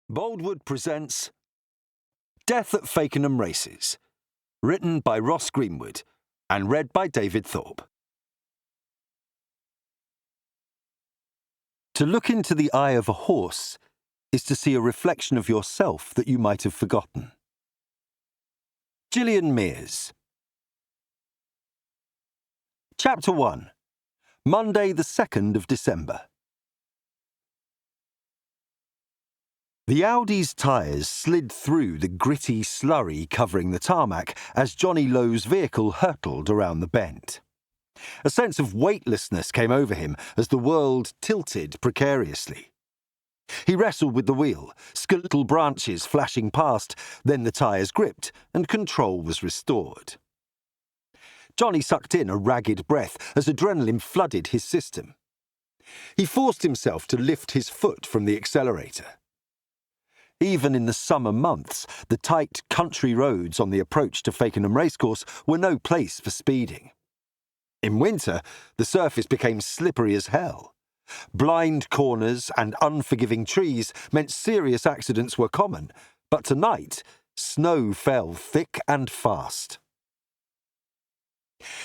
Boldwood presents Death at Fakenham Races, written by Ross Greenwood and read by David Thorpe. To look into the eye of a horse is to see a reflection of yourself that you might have forgotten. Gillian Mears. Chapter 1. Monday the 2nd of December. The Audi's tyres slid through the gritty slurry covering the tarmac as Johnny Lowe's vehicle hurtled around the bend. A sense of weightlessness came over him as the world tilted precariously. He wrestled with the wheel, skeletal branches flashing past, then the tyres gripped and control was restored. Johnny sucked in a ragged breath as adrenaline flooded his system. He forced himself to lift his foot from the accelerator. Even in the summer months, the tight country roads on the approach to Fakenham Racecourse were no place for speeding. In winter, the surface became slippery as hell. Blind corners and unforgiving trees meant serious accidents were common, but tonight, snow fell thick and fast.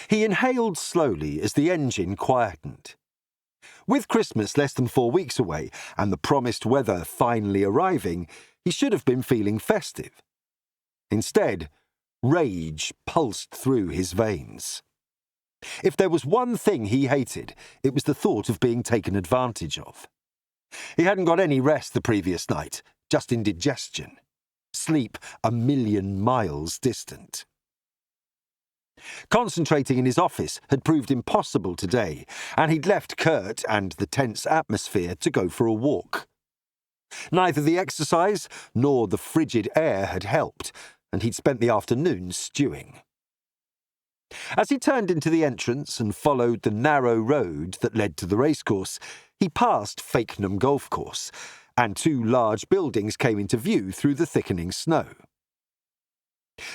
He inhaled slowly as the engine quietened. With Christmas less than 4 weeks away and the promised weather finally arriving, he should have been feeling festive. Instead, rage pulsed through his veins. If there was one thing he hated, it was the thought of being taken advantage of. He hadn't got any rest the previous night, just indigestion. Sleep 1,000,000 miles distant. Concentrating in his office had proved impossible today, and he'd left Kurt and the tense atmosphere to go for a walk. Neither the exercise nor the frigid air had helped, and he'd spent the afternoon stewing. As he turned into the entrance and followed the narrow road that led to the racecourse, he passed Fakenham Golf Course, and 2 large buildings came into view through the thickening snow.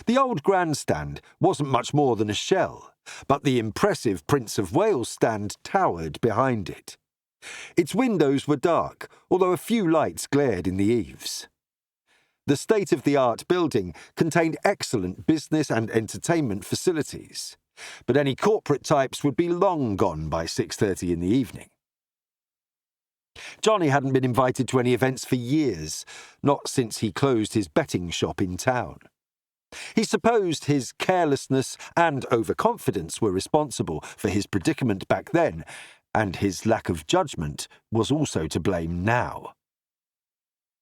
The old grandstand wasn't much more than a shell, but the impressive Prince of Wales stand towered behind it. Its windows were dark, although a few lights glared in the eaves. The state-of-the-art building contained excellent business and entertainment facilities, but any corporate types would be long gone by 6:30 in the evening. Johnny hadn't been invited to any events for years, not since he closed his betting shop in town. He supposed his carelessness and overconfidence were responsible for his predicament back then, and his lack of judgment was also to blame now.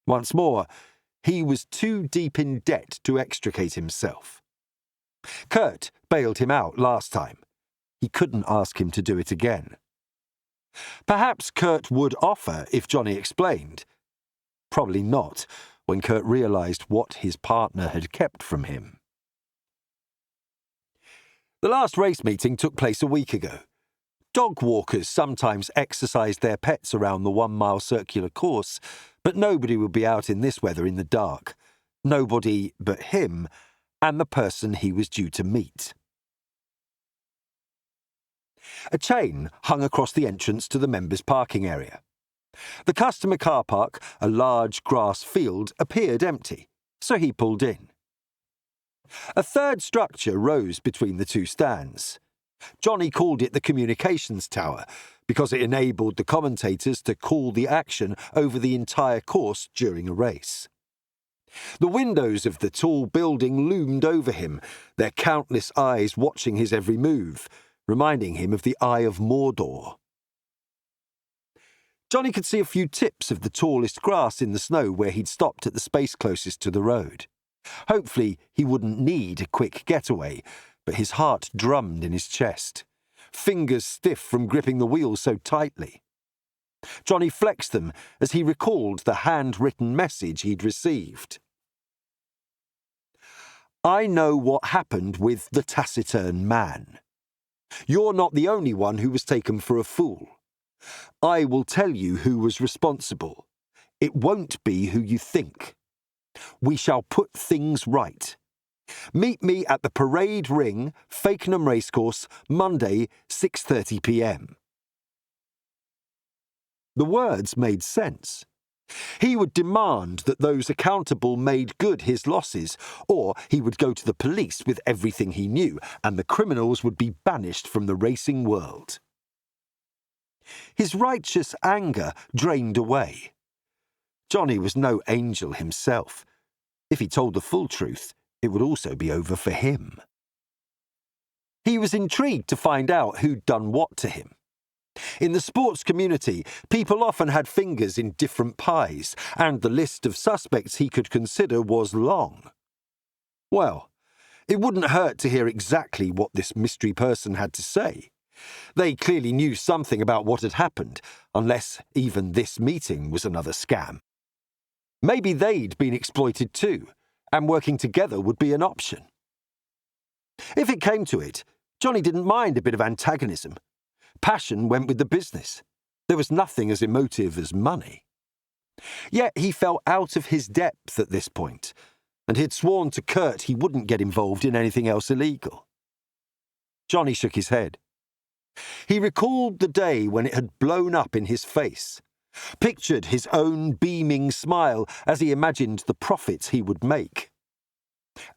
Once more, he was too deep in debt to extricate himself. Kurt bailed him out last time. He couldn't ask him to do it again. Perhaps Kurt would offer if Johnny explained. Probably not, when Kurt realised what his partner had kept from him. The last race meeting took place a week ago. Dog walkers sometimes exercised their pets around the 1-mile circular course, but nobody would be out in this weather in the dark. Nobody but him and the person he was due to meet. A chain hung across the entrance to the members' parking area. The customer car park, a large grass field, appeared empty, so he pulled in. A third structure rose between the 2 stands. Johnny called it the communications tower because it enabled the commentators to call the action over the entire course during a race. The windows of the tall building loomed over him, their countless eyes watching his every move, reminding him of the Eye of Mordor. Johnny could see a few tips of the tallest grass in the snow where he'd stopped at the space closest to the road. Hopefully, he wouldn't need a quick getaway, but his heart drummed in his chest, fingers stiff from gripping the wheel so tightly. Johnny flexed them as he recalled the handwritten message he'd received. I know what happened with the taciturn man. You're not the only one who was taken for a fool. I will tell you who was responsible. It won't be who you think. We shall put things right. Meet me at the Parade Ring, Fakenham Racecourse, Monday, 6:30 p.m. The words made sense. He would demand that those accountable made good his losses, or he would go to the police with everything he knew, and the criminals would be banished from the racing world. His righteous anger drained away. Johnny was no angel himself. If he told the full truth, it would also be over for him. He was intrigued to find out who'd done what to him. In the sports community, people often had fingers in different pies, and the list of suspects he could consider was long. Well, it wouldn't hurt to hear exactly what this mystery person had to say. They clearly knew something about what had happened, unless even this meeting was another scam. Maybe they'd been exploited too, and working together would be an option. If it came to it, Johnny didn't mind a bit of antagonism. Passion went with the business. There was nothing as emotive as money. Yet he felt out of his depth at this point, and he'd sworn to Kurt he wouldn't get involved in anything else illegal. Johnny shook his head. He recalled the day when it had blown up in his face, pictured his own beaming smile as he imagined the profits he would make.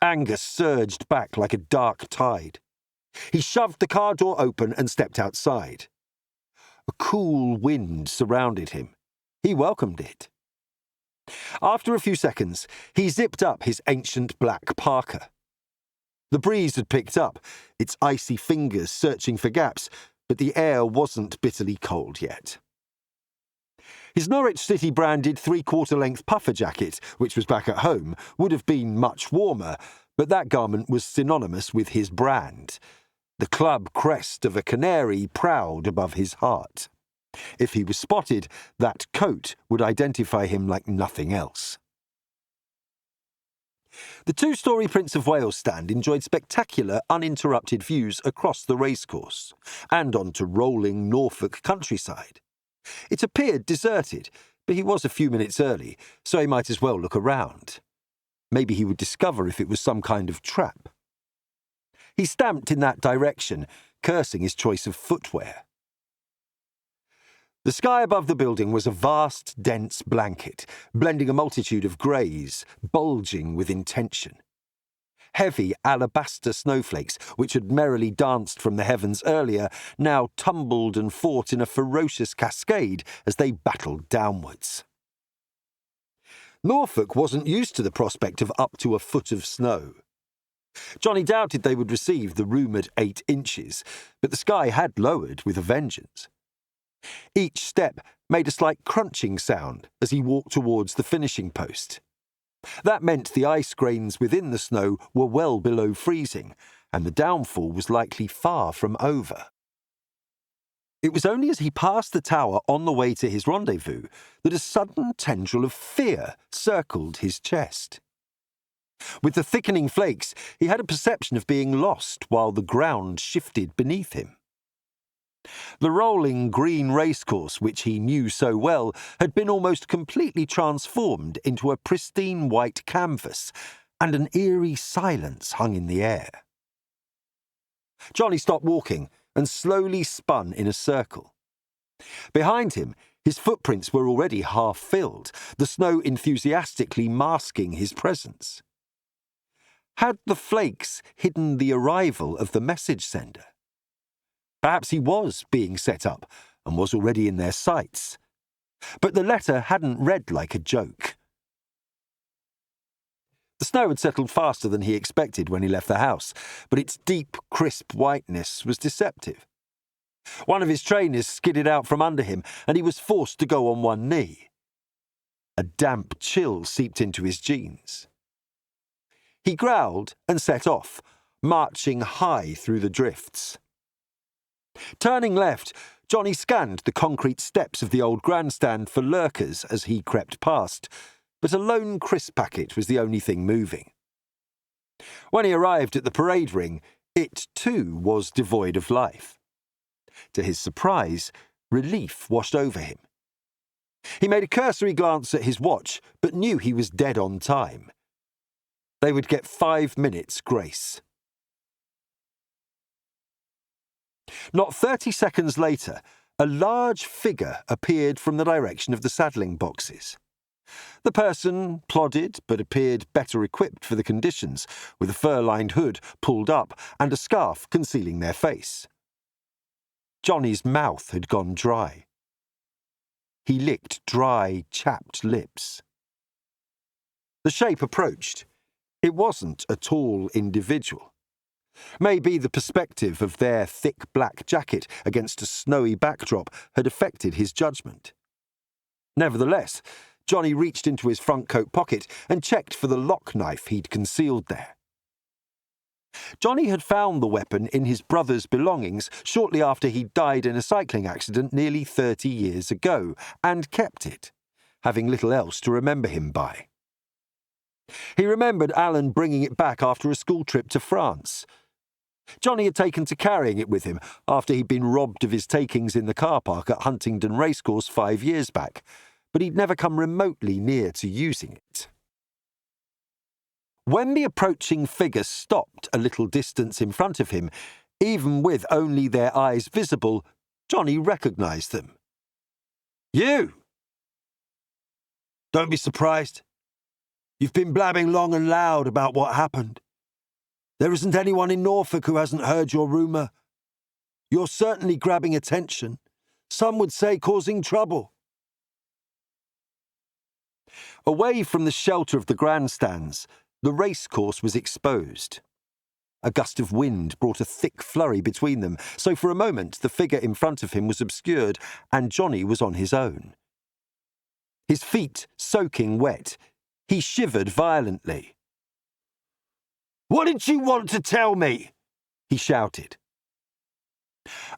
Anger surged back like a dark tide. He shoved the car door open and stepped outside. A cool wind surrounded him. He welcomed it. After a few seconds, he zipped up his ancient black parka. The breeze had picked up, its icy fingers searching for gaps, but the air wasn't bitterly cold yet. His Norwich City-branded three-quarter-length puffer jacket, which was back at home, would have been much warmer, but that garment was synonymous with his brand, the club crest of a canary proud above his heart. If he was spotted, that coat would identify him like nothing else. The two-storey Prince of Wales stand enjoyed spectacular, uninterrupted views across the racecourse and onto rolling Norfolk countryside. It appeared deserted, but he was a few minutes early, so he might as well look around. Maybe he would discover if it was some kind of trap. He stamped in that direction, cursing his choice of footwear. The sky above the building was a vast, dense blanket, blending a multitude of greys, bulging with intention. Heavy alabaster snowflakes, which had merrily danced from the heavens earlier, now tumbled and fought in a ferocious cascade as they battled downwards. Norfolk wasn't used to the prospect of up to a foot of snow. Johnny doubted they would receive the rumoured 8 inches, but the sky had lowered with a vengeance. Each step made a slight crunching sound as he walked towards the finishing post. That meant the ice grains within the snow were well below freezing, and the downfall was likely far from over. It was only as he passed the tower on the way to his rendezvous that a sudden tendril of fear circled his chest. With the thickening flakes, he had a perception of being lost while the ground shifted beneath him. The rolling green racecourse, which he knew so well, had been almost completely transformed into a pristine white canvas, and an eerie silence hung in the air. Johnny stopped walking and slowly spun in a circle. Behind him, his footprints were already half filled, the snow enthusiastically masking his presence. Had the flakes hidden the arrival of the message sender? Perhaps he was being set up and was already in their sights. But the letter hadn't read like a joke. The snow had settled faster than he expected when he left the house, but its deep, crisp whiteness was deceptive. One of his trainers skidded out from under him, and he was forced to go on one knee. A damp chill seeped into his jeans. He growled and set off, marching high through the drifts. Turning left, Johnny scanned the concrete steps of the old grandstand for lurkers as he crept past, but a lone crisp packet was the only thing moving. When he arrived at the parade ring, it too was devoid of life. To his surprise, relief washed over him. He made a cursory glance at his watch, but knew he was dead on time. They would get 5 minutes grace. Not 30 seconds later, a large figure appeared from the direction of the saddling boxes. The person plodded but appeared better equipped for the conditions, with a fur-lined hood pulled up and a scarf concealing their face. Johnny's mouth had gone dry. He licked dry, chapped lips. The shape approached. It wasn't a tall individual. Maybe the perspective of their thick black jacket against a snowy backdrop had affected his judgment. Nevertheless, Johnny reached into his front coat pocket and checked for the lock knife he'd concealed there. Johnny had found the weapon in his brother's belongings shortly after he died in a cycling accident nearly 30 years ago, and kept it, having little else to remember him by. He remembered Alan bringing it back after a school trip to France. Johnny had taken to carrying it with him after he'd been robbed of his takings in the car park at Huntingdon Racecourse 5 years back, but he'd never come remotely near to using it. When the approaching figure stopped a little distance in front of him, even with only their eyes visible, Johnny recognised them. "You! Don't be surprised. You've been blabbing long and loud about what happened. There isn't anyone in Norfolk who hasn't heard your rumour. You're certainly grabbing attention. Some would say causing trouble." Away from the shelter of the grandstands, the racecourse was exposed. A gust of wind brought a thick flurry between them, so for a moment the figure in front of him was obscured and Johnny was on his own. His feet soaking wet, he shivered violently. "What did you want to tell me?" he shouted.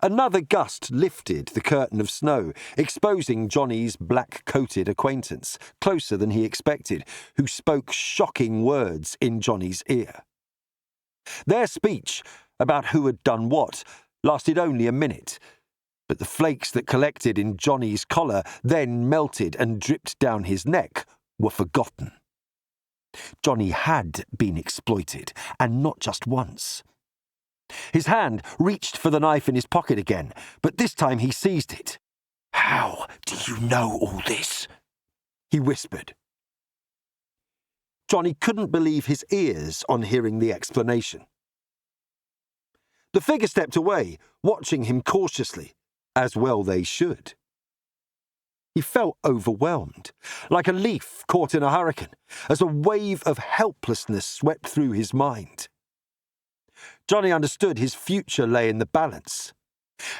Another gust lifted the curtain of snow, exposing Johnny's black-coated acquaintance, closer than he expected, who spoke shocking words in Johnny's ear. Their speech, about who had done what, lasted only a minute, but the flakes that collected in Johnny's collar, then melted and dripped down his neck, were forgotten. Johnny had been exploited, and not just once. His hand reached for the knife in his pocket again, but this time he seized it. "How do you know all this?" he whispered. Johnny couldn't believe his ears on hearing the explanation. The figure stepped away, watching him cautiously, as well they should. He felt overwhelmed, like a leaf caught in a hurricane, as a wave of helplessness swept through his mind. Johnny understood his future lay in the balance.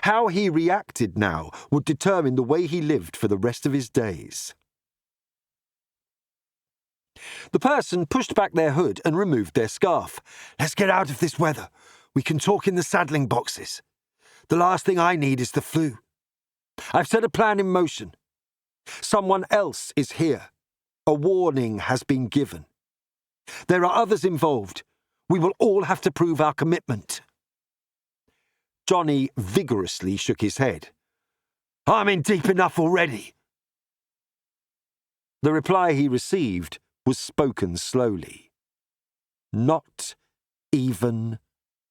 How he reacted now would determine the way he lived for the rest of his days. The person pushed back their hood and removed their scarf. "Let's get out of this weather. We can talk in the saddling boxes. The last thing I need is the flu. I've set a plan in motion. Someone else is here. A warning has been given. There are others involved. We will all have to prove our commitment." Johnny vigorously shook his head. "I'm in deep enough already." The reply he received was spoken slowly. "Not even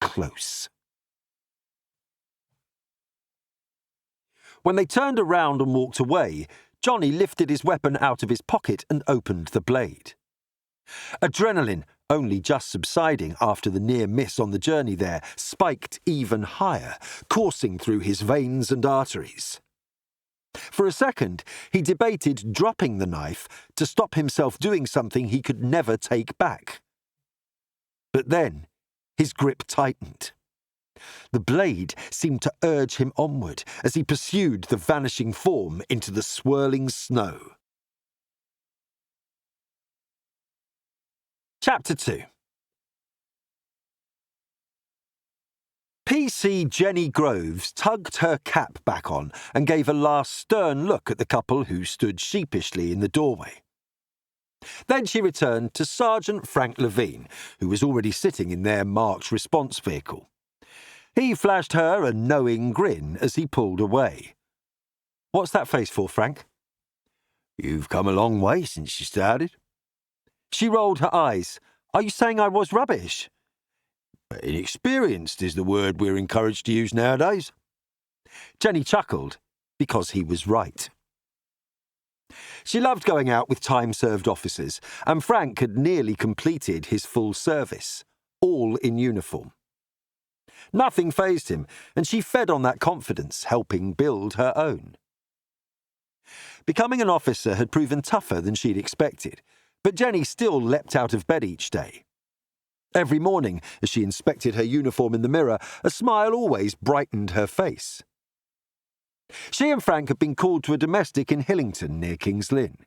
close." When they turned around and walked away, Johnny lifted his weapon out of his pocket and opened the blade. Adrenaline, only just subsiding after the near miss on the journey there, spiked even higher, coursing through his veins and arteries. For a second, he debated dropping the knife to stop himself doing something he could never take back. But then, his grip tightened. The blade seemed to urge him onward as he pursued the vanishing form into the swirling snow. Chapter 2. PC Jenny Groves tugged her cap back on and gave a last stern look at the couple who stood sheepishly in the doorway. Then she returned to Sergeant Frank Levine, who was already sitting in their marked response vehicle. He flashed her a knowing grin as he pulled away. "What's that face for, Frank?" "You've come a long way since you started." She rolled her eyes. "Are you saying I was rubbish?" "Inexperienced is the word we're encouraged to use nowadays." Jenny chuckled, because he was right. She loved going out with time-served officers, and Frank had nearly completed his full service, all in uniform. Nothing fazed him, and she fed on that confidence, helping build her own. Becoming an officer had proven tougher than she'd expected, but Jenny still leapt out of bed each day. Every morning, as she inspected her uniform in the mirror, a smile always brightened her face. She and Frank had been called to a domestic in Hillington near King's Lynn.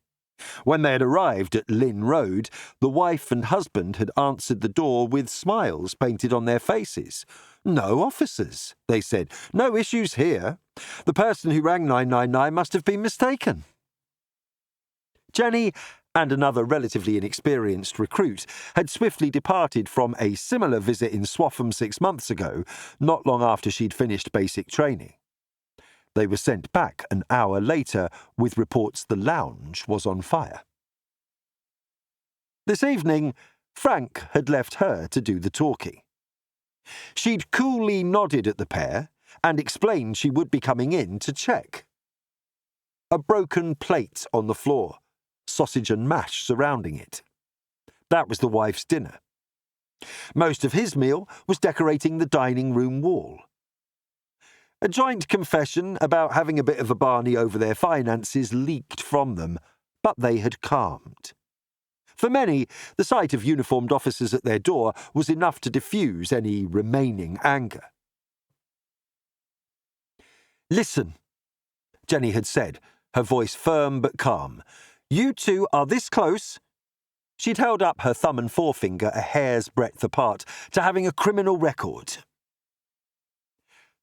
When they had arrived at Lynn Road, the wife and husband had answered the door with smiles painted on their faces. "No officers," they said. "No issues here. The person who rang 999 must have been mistaken." Jenny and another relatively inexperienced recruit had swiftly departed from a similar visit in Swaffham 6 months ago, not long after she'd finished basic training. They were sent back an hour later with reports the lounge was on fire. This evening, Frank had left her to do the talking. She'd coolly nodded at the pair and explained she would be coming in to check. A broken plate on the floor, sausage and mash surrounding it. That was the wife's dinner. Most of his meal was decorating the dining room wall. A joint confession about having a bit of a barney over their finances leaked from them, but they had calmed. For many, the sight of uniformed officers at their door was enough to diffuse any remaining anger. "Listen," Jenny had said, her voice firm but calm. "You two are this close." She'd held up her thumb and forefinger a hair's breadth apart to having a criminal record.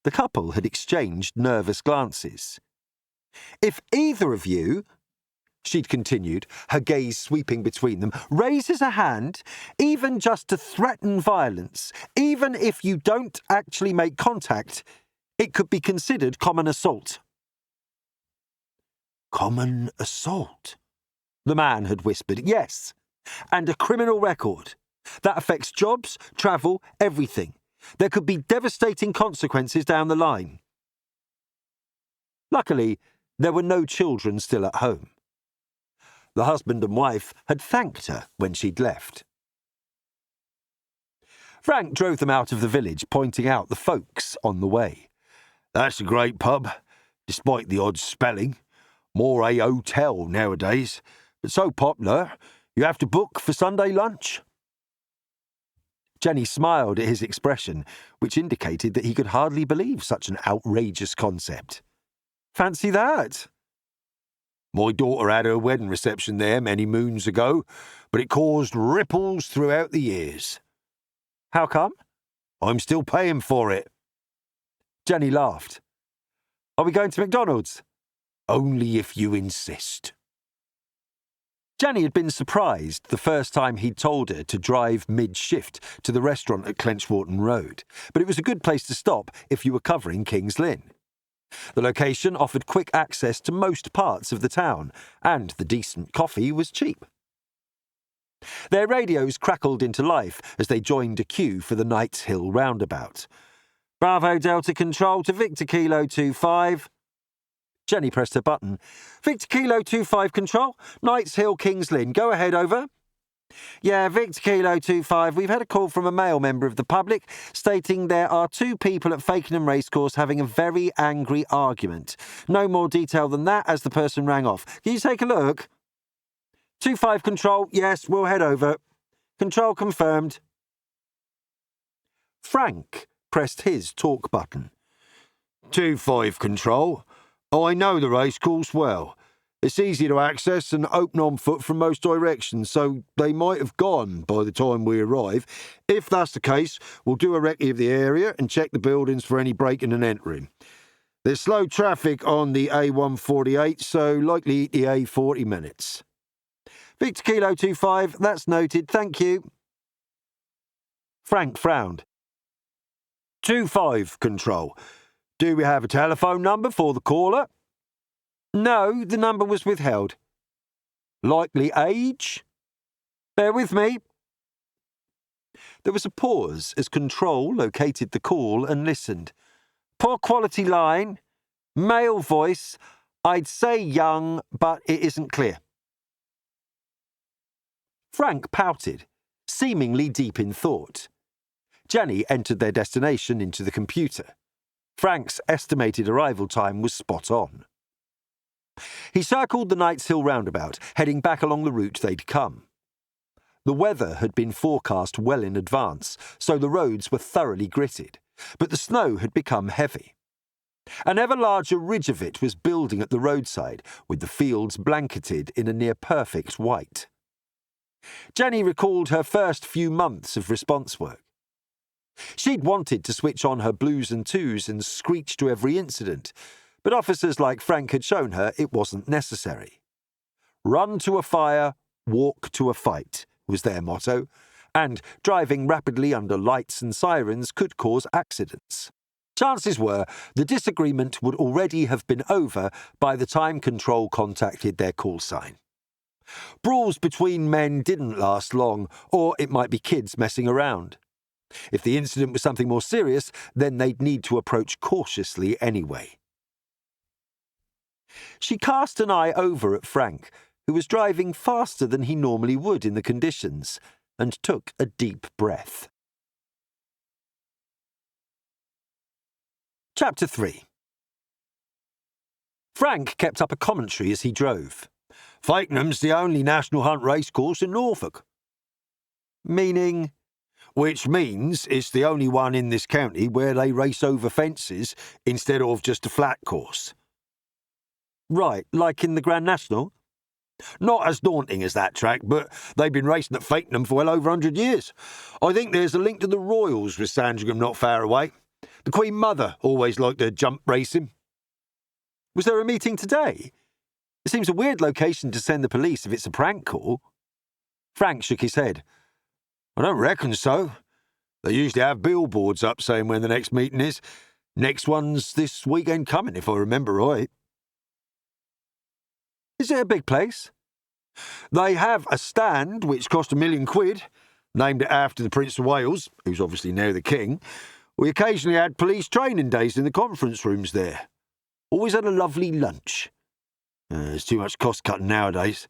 The couple had exchanged nervous glances. "If either of you," she'd continued, her gaze sweeping between them, "raises a hand, even just to threaten violence, even if you don't actually make contact, it could be considered common assault." "Common assault?" the man had whispered. "Yes, and a criminal record. That affects jobs, travel, everything. There could be devastating consequences down the line." Luckily, there were no children still at home. The husband and wife had thanked her when she'd left. Frank drove them out of the village, pointing out the folks on the way. "That's a great pub, despite the odd spelling. More a hotel nowadays, but so popular you have to book for Sunday lunch." Jenny smiled at his expression, which indicated that he could hardly believe such an outrageous concept. "Fancy that." "My daughter had her wedding reception there many moons ago, but it caused ripples throughout the years." "How come?" "I'm still paying for it." Jenny laughed. "Are we going to McDonald's?" "Only if you insist." Jenny had been surprised the first time he'd told her to drive mid-shift to the restaurant at Clenchwarton Road, but it was a good place to stop if you were covering King's Lynn. The location offered quick access to most parts of the town, and the decent coffee was cheap. Their radios crackled into life as they joined a queue for the Knights Hill roundabout. "Bravo Delta Control to Victor Kilo 25. Jenny pressed her button. "Victor Kilo 25 Control, Knights Hill, King's Lynn. Go ahead, over." "Yeah, Victor Kilo 25. We've had a call from a male member of the public stating there are two people at Fakenham Racecourse having a very angry argument. No more detail than that as the person rang off. Can you take a look?" 25 Control, yes, we'll head over. Control confirmed." Frank pressed his talk button. 25 Control. I know the racecourse well. It's easy to access and open on foot from most directions, so they might have gone by the time we arrive. If that's the case, we'll do a recce of the area and check the buildings for any breaking and entering. There's slow traffic on the A148, so likely the A40 minutes. Victor Kilo 25, that's noted, thank you. Frank frowned. 25 Control. Do we have a telephone number for the caller? No, the number was withheld. Likely age? Bear with me. There was a pause as Control located the call and listened. Poor quality line. Male voice. I'd say young, but it isn't clear. Frank pouted, seemingly deep in thought. Jenny entered their destination into the computer. Frank's estimated arrival time was spot on. He circled the Knights Hill roundabout, heading back along the route they'd come. The weather had been forecast well in advance, so the roads were thoroughly gritted, but the snow had become heavy. An ever larger ridge of it was building at the roadside, with the fields blanketed in a near-perfect white. Jenny recalled her first few months of response work. She'd wanted to switch on her blues and twos and screech to every incident, but officers like Frank had shown her it wasn't necessary. Run to a fire, walk to a fight, was their motto, and driving rapidly under lights and sirens could cause accidents. Chances were the disagreement would already have been over by the time Control contacted their call sign. Brawls between men didn't last long, or it might be kids messing around. If the incident was something more serious, then they'd need to approach cautiously anyway. She cast an eye over at Frank, who was driving faster than he normally would in the conditions, and took a deep breath. Chapter 3. Frank kept up a commentary as he drove. Fakenham's the only National Hunt racecourse in Norfolk. Meaning? Which means it's the only one in this county where they race over fences instead of just a flat course. Right, like in the Grand National? Not as daunting as that track, but they've been racing at Fakenham for well over 100 years. I think there's a link to the Royals with Sandringham not far away. The Queen Mother always liked to jump racing. Was there a meeting today? It seems a weird location to send the police if it's a prank call. Frank shook his head. I don't reckon so. They usually have billboards up saying when the next meeting is. Next one's this weekend coming, if I remember right. Is it a big place? They have a stand which cost £1 million, named it after the Prince of Wales, who's obviously now the King. We occasionally had police training days in the conference rooms there. Always had a lovely lunch. There's too much cost cutting nowadays.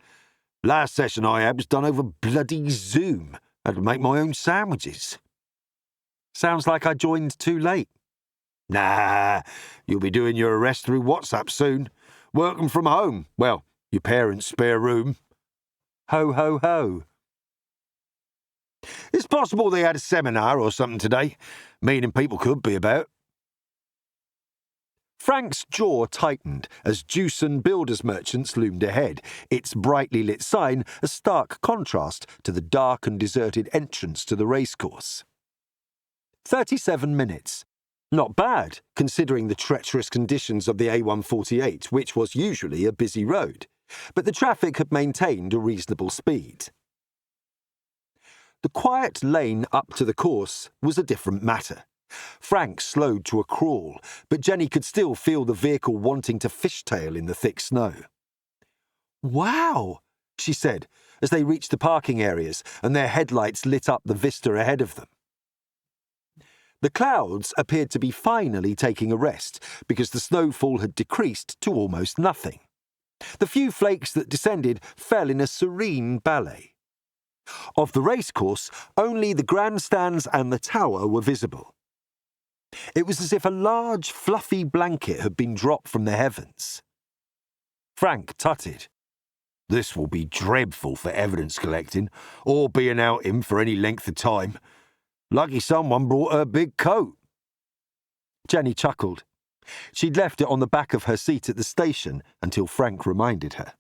Last session I had was done over bloody Zoom. I had to make my own sandwiches. Sounds like I joined too late. Nah, you'll be doing your arrest through WhatsApp soon. Working from home. Well, your parents' spare room. Ho, ho, ho. It's possible they had a seminar or something today, meaning people could be about. Frank's jaw tightened as Jewson Builders Merchants loomed ahead, its brightly lit sign a stark contrast to the dark and deserted entrance to the racecourse. 37 minutes. Not bad, considering the treacherous conditions of the A148, which was usually a busy road, but the traffic had maintained a reasonable speed. The quiet lane up to the course was a different matter. Frank slowed to a crawl, but Jenny could still feel the vehicle wanting to fishtail in the thick snow. Wow, she said, as they reached the parking areas and their headlights lit up the vista ahead of them. The clouds appeared to be finally taking a rest because the snowfall had decreased to almost nothing. The few flakes that descended fell in a serene ballet. Of the racecourse, only the grandstands and the tower were visible. It was as if a large, fluffy blanket had been dropped from the heavens. Frank tutted. This will be dreadful for evidence collecting, or being out him for any length of time. Lucky someone brought her big coat. Jenny chuckled. She'd left it on the back of her seat at the station until Frank reminded her.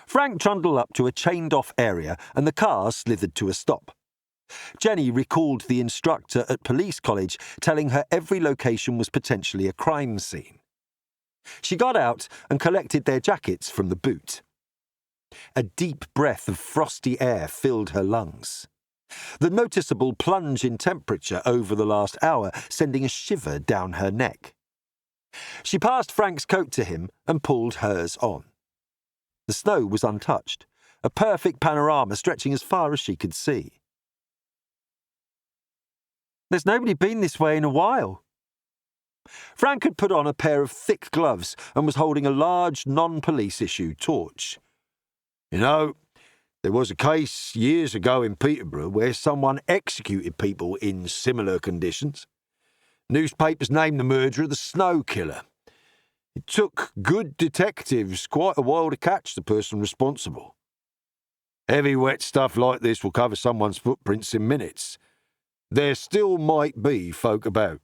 Frank trundled up to a chained-off area and the car slithered to a stop. Jenny recalled the instructor at police college telling her every location was potentially a crime scene. She got out and collected their jackets from the boot. A deep breath of frosty air filled her lungs. The noticeable plunge in temperature over the last hour sending a shiver down her neck. She passed Frank's coat to him and pulled hers on. The snow was untouched, a perfect panorama stretching as far as she could see. There's nobody been this way in a while. Frank had put on a pair of thick gloves and was holding a large non-police issue torch. You know, there was a case years ago in Peterborough where someone executed people in similar conditions. Newspapers named the murderer the Snow Killer. It took good detectives quite a while to catch the person responsible. Heavy wet stuff like this will cover someone's footprints in minutes. There still might be folk about.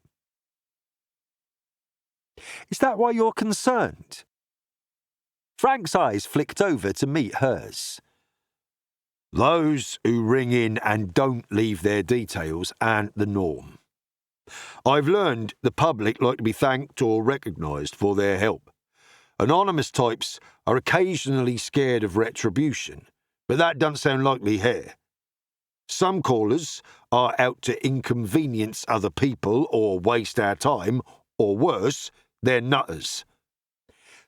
Is that why you're concerned? Frank's eyes flicked over to meet hers. Those who ring in and don't leave their details aren't the norm. I've learned the public like to be thanked or recognised for their help. Anonymous types are occasionally scared of retribution, but that doesn't sound likely here. Some callers are out to inconvenience other people or waste our time, or worse, they're nutters.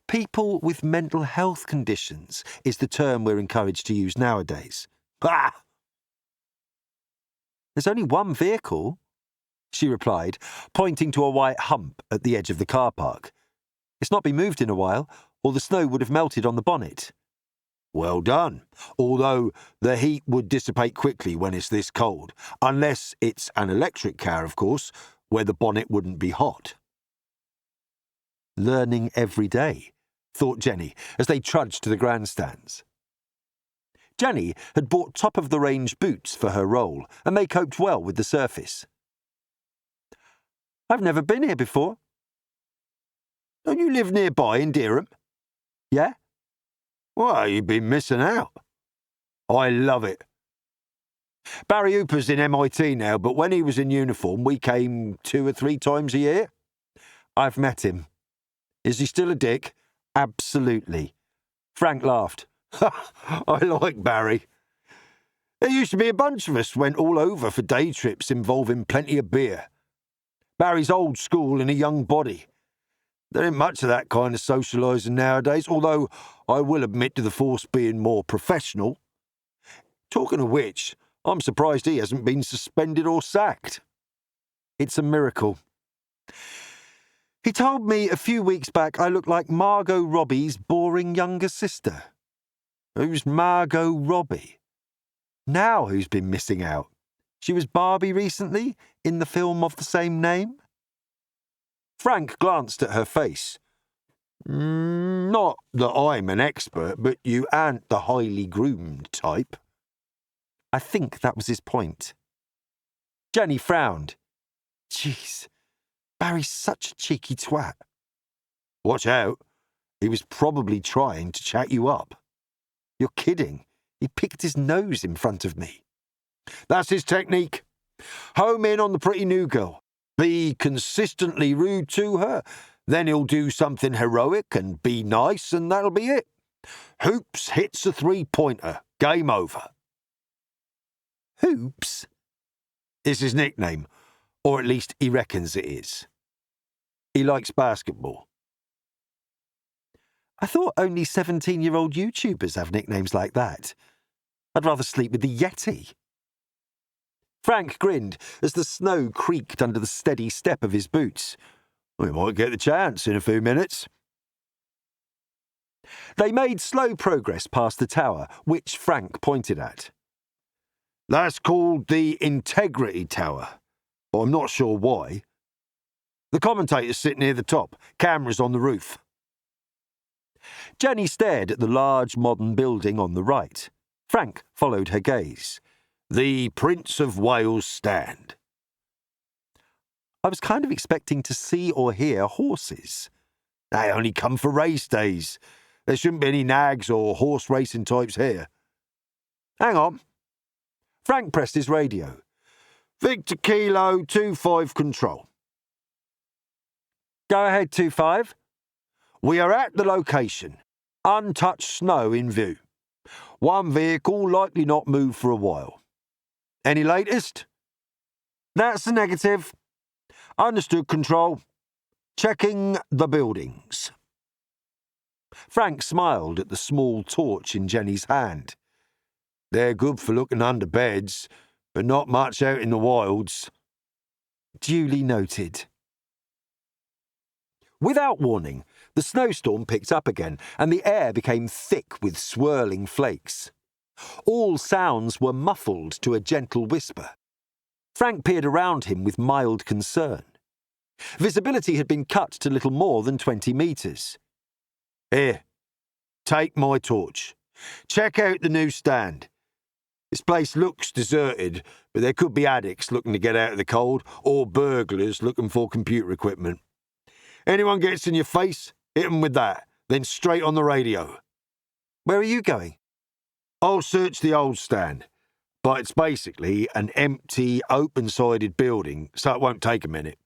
People with mental health conditions is the term we're encouraged to use nowadays. Ah! There's only one vehicle, she replied, pointing to a white hump at the edge of the car park. It's not been moved in a while, or the snow would have melted on the bonnet. Well done, although the heat would dissipate quickly when it's this cold, unless it's an electric car, of course, where the bonnet wouldn't be hot. Learning every day, thought Jenny, as they trudged to the grandstands. Jenny had bought top-of-the-range boots for her role, and they coped well with the surface. I've never been here before. Don't you live nearby in Dereham? Yeah? Well, you've been missing out. I love it. Barry Hooper's in MIT now, but when he was in uniform, we came 2 or 3 times a year. I've met him. Is he still a dick? Absolutely. Frank laughed. I like Barry. There used to be a bunch of us went all over for day trips involving plenty of beer. Barry's old school in a young body. There ain't much of that kind of socialising nowadays, although I will admit to the force being more professional. Talking of which, I'm surprised he hasn't been suspended or sacked. It's a miracle. He told me a few weeks back I looked like Margot Robbie's boring younger sister. Who's Margot Robbie? Now who's been missing out? She was Barbie recently, in the film of the same name? Frank glanced at her face. Not that I'm an expert, but you aren't the highly groomed type. I think that was his point. Jenny frowned. Jeez, Barry's such a cheeky twat. Watch out. He was probably trying to chat you up. You're kidding. He picked his nose in front of me. That's his technique. Home in on the pretty new girl. Be consistently rude to her. Then he'll do something heroic and be nice, and that'll be it. Hoops hits a 3-pointer. Game over. Hoops? It's his nickname, or at least he reckons it is. He likes basketball. I thought only 17-year-old YouTubers have nicknames like that. I'd rather sleep with the Yeti. Frank grinned as the snow creaked under the steady step of his boots. We might get the chance in a few minutes. They made slow progress past the tower, which Frank pointed at. That's called the Integrity Tower, but I'm not sure why. The commentators sit near the top, cameras on the roof. Jenny stared at the large modern building on the right. Frank followed her gaze. The Prince of Wales stand. I was kind of expecting to see or hear horses. They only come for race days. There shouldn't be any nags or horse racing types here. Hang on. Frank pressed his radio. Victor Kilo 25 control. Go ahead, 25. We are at the location. Untouched snow in view. One vehicle likely not moved for a while. Any latest? That's the negative. Understood, control. Checking the buildings. Frank smiled at the small torch in Jenny's hand. They're good for looking under beds, but not much out in the wilds. Duly noted. Without warning, the snowstorm picked up again and the air became thick with swirling flakes. All sounds were muffled to a gentle whisper. Frank peered around him with mild concern. Visibility had been cut to little more than 20 metres. "Here, take my torch. Check out the new stand. This place looks deserted, but there could be addicts looking to get out of the cold or burglars looking for computer equipment. Anyone gets in your face, hit them with that, then straight on the radio." "Where are you going?" "I'll search the old stand, but it's basically an empty, open-sided building, so it won't take a minute.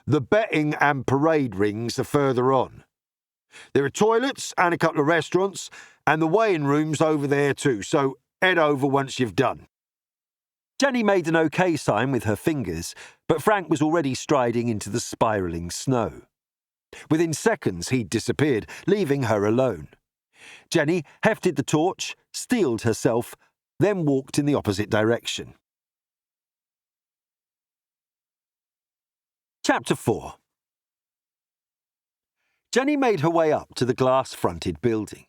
The betting and parade rings are further on. There are toilets and a couple of restaurants, and the weighing room's over there too, so head over once you've done." Jenny made an OK sign with her fingers, but Frank was already striding into the spiralling snow. Within seconds, he'd disappeared, leaving her alone. Jenny hefted the torch, steeled herself, then walked in the opposite direction. Chapter 4. Jenny made her way up to the glass-fronted building.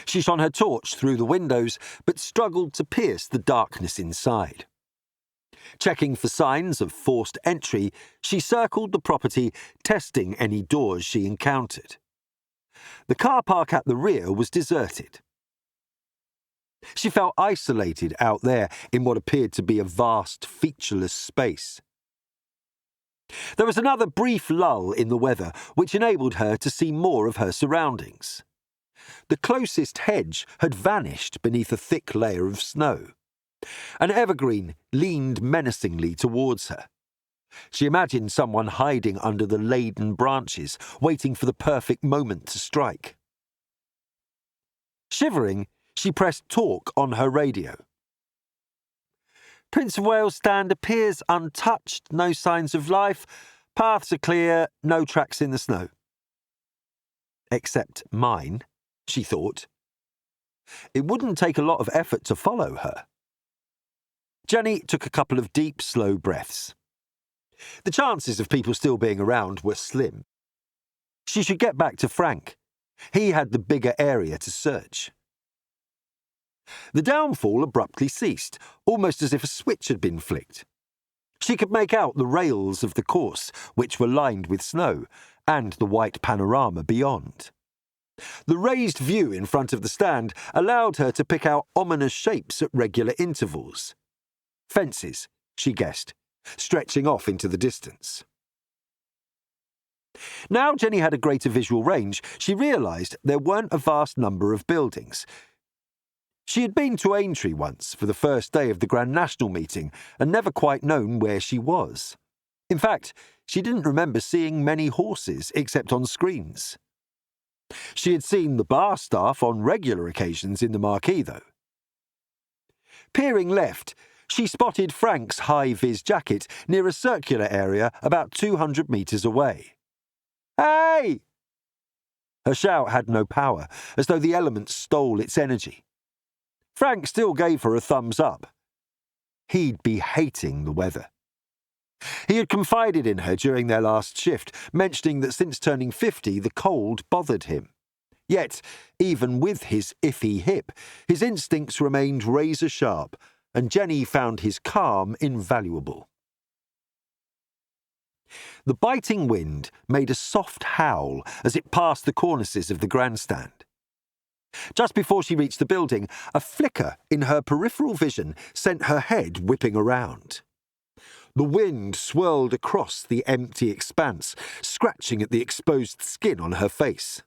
She shone her torch through the windows, but struggled to pierce the darkness inside. Checking for signs of forced entry, she circled the property, testing any doors she encountered. The car park at the rear was deserted. She felt isolated out there in what appeared to be a vast, featureless space. There was another brief lull in the weather, which enabled her to see more of her surroundings. The closest hedge had vanished beneath a thick layer of snow. An evergreen leaned menacingly towards her. She imagined someone hiding under the laden branches, waiting for the perfect moment to strike. Shivering, she pressed talk on her radio. "Prince of Wales stand appears untouched, no signs of life. Paths are clear, no tracks in the snow." Except mine, she thought. It wouldn't take a lot of effort to follow her. Jenny took a couple of deep, slow breaths. The chances of people still being around were slim. She should get back to Frank. He had the bigger area to search. The downfall abruptly ceased, almost as if a switch had been flicked. She could make out the rails of the course, which were lined with snow, and the white panorama beyond. The raised view in front of the stand allowed her to pick out ominous shapes at regular intervals. Fences, she guessed, stretching off into the distance. Now Jenny had a greater visual range, she realised there weren't a vast number of buildings. She had been to Aintree once for the first day of the Grand National meeting and never quite known where she was. In fact, she didn't remember seeing many horses except on screens. She had seen the bar staff on regular occasions in the marquee, though. Peering left, she spotted Frank's high-vis jacket near a circular area about 200 metres away. "Hey!" Her shout had no power, as though the elements stole its energy. Frank still gave her a thumbs up. He'd be hating the weather. He had confided in her during their last shift, mentioning that since turning 50, the cold bothered him. Yet, even with his iffy hip, his instincts remained razor-sharp, and Jenny found his calm invaluable. The biting wind made a soft howl as it passed the cornices of the grandstand. Just before she reached the building, a flicker in her peripheral vision sent her head whipping around. The wind swirled across the empty expanse, scratching at the exposed skin on her face.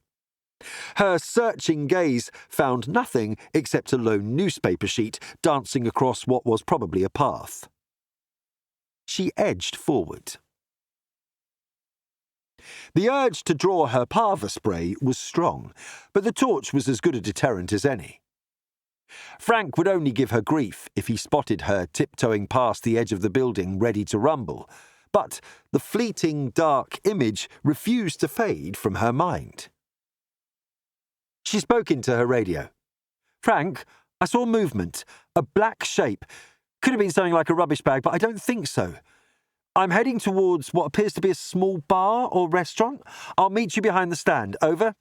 Her searching gaze found nothing except a lone newspaper sheet dancing across what was probably a path. She edged forward. The urge to draw her parva spray was strong, but the torch was as good a deterrent as any. Frank would only give her grief if he spotted her tiptoeing past the edge of the building ready to rumble, but the fleeting dark image refused to fade from her mind. She spoke into her radio. "Frank, I saw movement, a black shape. Could have been something like a rubbish bag, but I don't think so. I'm heading towards what appears to be a small bar or restaurant. I'll meet you behind the stand. Over.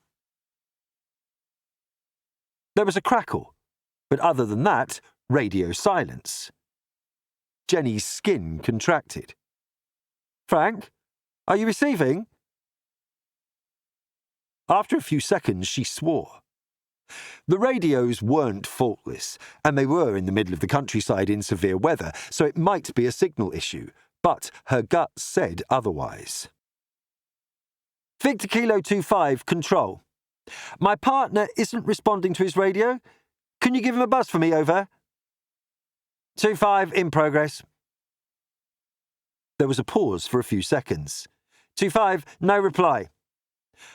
There was a crackle, but other than that, radio silence. Jenny's skin contracted. Frank, are you receiving? After a few seconds, she swore. The radios weren't faultless, and they were in the middle of the countryside in severe weather, so it might be a signal issue, but her gut said otherwise. Victor Kilo 25, control. My partner isn't responding to his radio. Can you give him a buzz for me, over? 25, in progress. There was a pause for a few seconds. 25, no reply.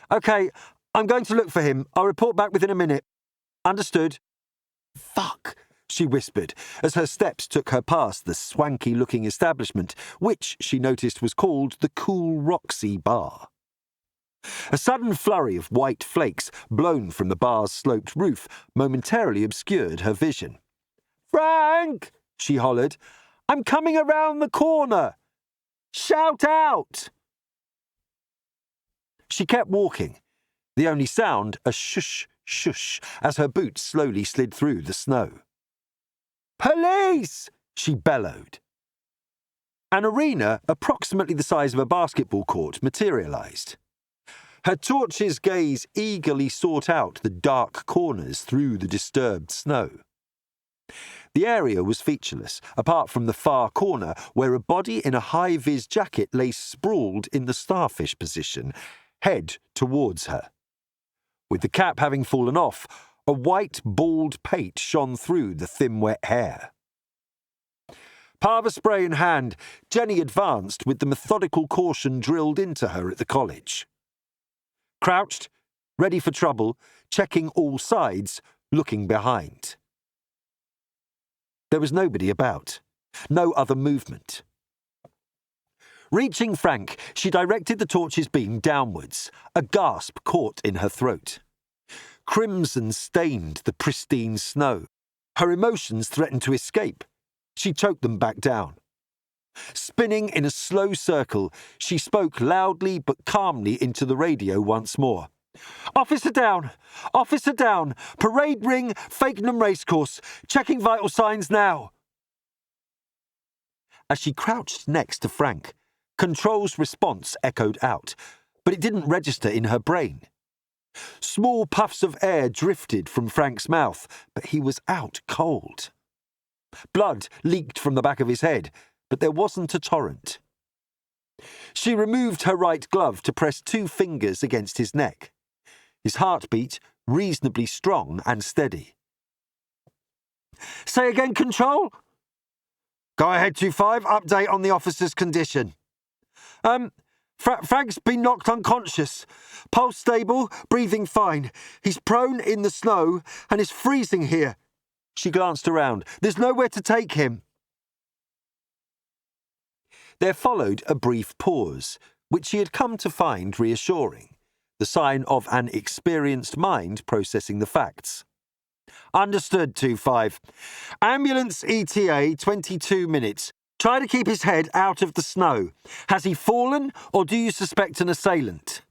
OK, I'm going to look for him. I'll report back within a minute. Understood. Fuck, she whispered, as her steps took her past the swanky-looking establishment, which she noticed was called the Cool Roxy Bar. A sudden flurry of white flakes blown from the bar's sloped roof momentarily obscured her vision. Frank, she hollered, I'm coming around the corner. Shout out! She kept walking, the only sound a shush, shush, as her boots slowly slid through the snow. Police! She bellowed. An arena approximately the size of a basketball court materialised. Her torch's gaze eagerly sought out the dark corners through the disturbed snow. The area was featureless, apart from the far corner where a body in a high-vis jacket lay sprawled in the starfish position, head towards her. With the cap having fallen off, a white, bald pate shone through the thin, wet hair. Pava spray in hand, Jenny advanced with the methodical caution drilled into her at the college. Crouched, ready for trouble, checking all sides, looking behind. There was nobody about, no other movement. Reaching Frank, she directed the torch's beam downwards, a gasp caught in her throat. Crimson stained the pristine snow. Her emotions threatened to escape. She choked them back down. Spinning in a slow circle, she spoke loudly but calmly into the radio once more. Officer down! Officer down! Parade ring, Fakenham racecourse. Checking vital signs now. As she crouched next to Frank, Control's response echoed out, but it didn't register in her brain. Small puffs of air drifted from Frank's mouth, but he was out cold. Blood leaked from the back of his head, but there wasn't a torrent. She removed her right glove to press 2 fingers against his neck. His heartbeat reasonably strong and steady. Say again, Control? Go ahead, 25. Update on the officer's condition. Frank's been knocked unconscious. Pulse stable, breathing fine. He's prone in the snow and is freezing here. She glanced around. There's nowhere to take him. There followed a brief pause, which she had come to find reassuring, the sign of an experienced mind processing the facts. Understood, 25. Ambulance ETA, 22 minutes. Try to keep his head out of the snow. Has he fallen, or do you suspect an assailant?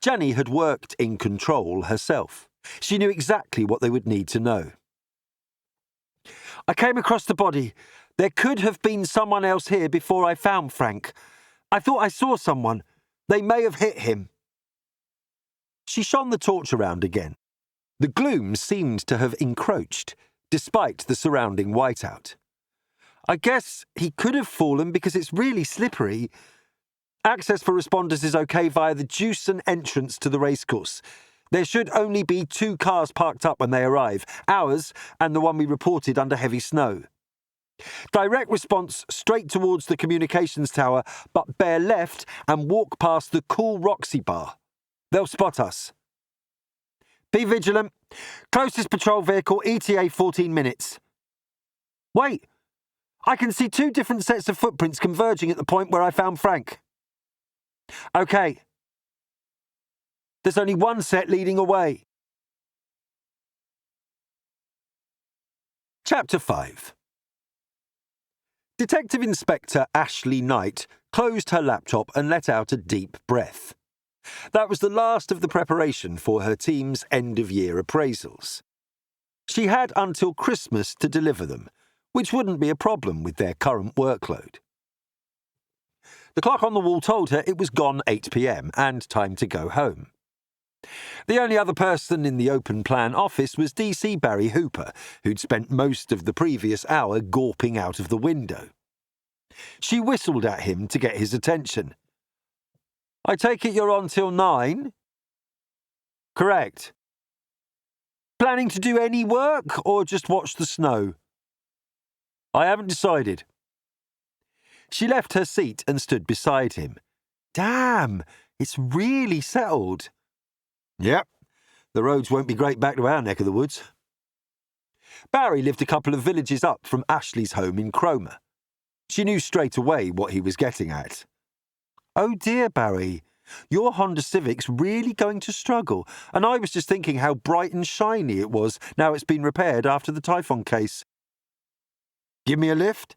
Jenny had worked in control herself. She knew exactly what they would need to know. I came across the body. There could have been someone else here before I found Frank. I thought I saw someone. They may have hit him. She shone the torch around again. The gloom seemed to have encroached, despite the surrounding whiteout. I guess he could have fallen because it's really slippery. Access for responders is okay via the Jewson entrance to the racecourse. There should only be 2 cars parked up when they arrive, ours and the one we reported under heavy snow. Direct response straight towards the communications tower, but bear left and walk past the Cool Roxy Bar. They'll spot us. Be vigilant. Closest patrol vehicle, ETA 14 minutes. Wait, I can see 2 different sets of footprints converging at the point where I found Frank. OK. There's only one set leading away. Chapter 5. Detective Inspector Ashley Knight closed her laptop and let out a deep breath. That was the last of the preparation for her team's end-of-year appraisals. She had until Christmas to deliver them, which wouldn't be a problem with their current workload. The clock on the wall told her it was gone 8 p.m. and time to go home. The only other person in the open plan office was DC Barry Hooper, who'd spent most of the previous hour gawping out of the window. She whistled at him to get his attention. "I take it you're on till 9? "Correct." "Planning to do any work or just watch the snow?" "I haven't decided." She left her seat and stood beside him. "Damn, it's really settled." "Yep, the roads won't be great back to our neck of the woods." Barry lived a couple of villages up from Ashley's home in Cromer. She knew straight away what he was getting at. "Oh dear, Barry, your Honda Civic's really going to struggle, and I was just thinking how bright and shiny it was now it's been repaired after the typhoon case." "Give me a lift?"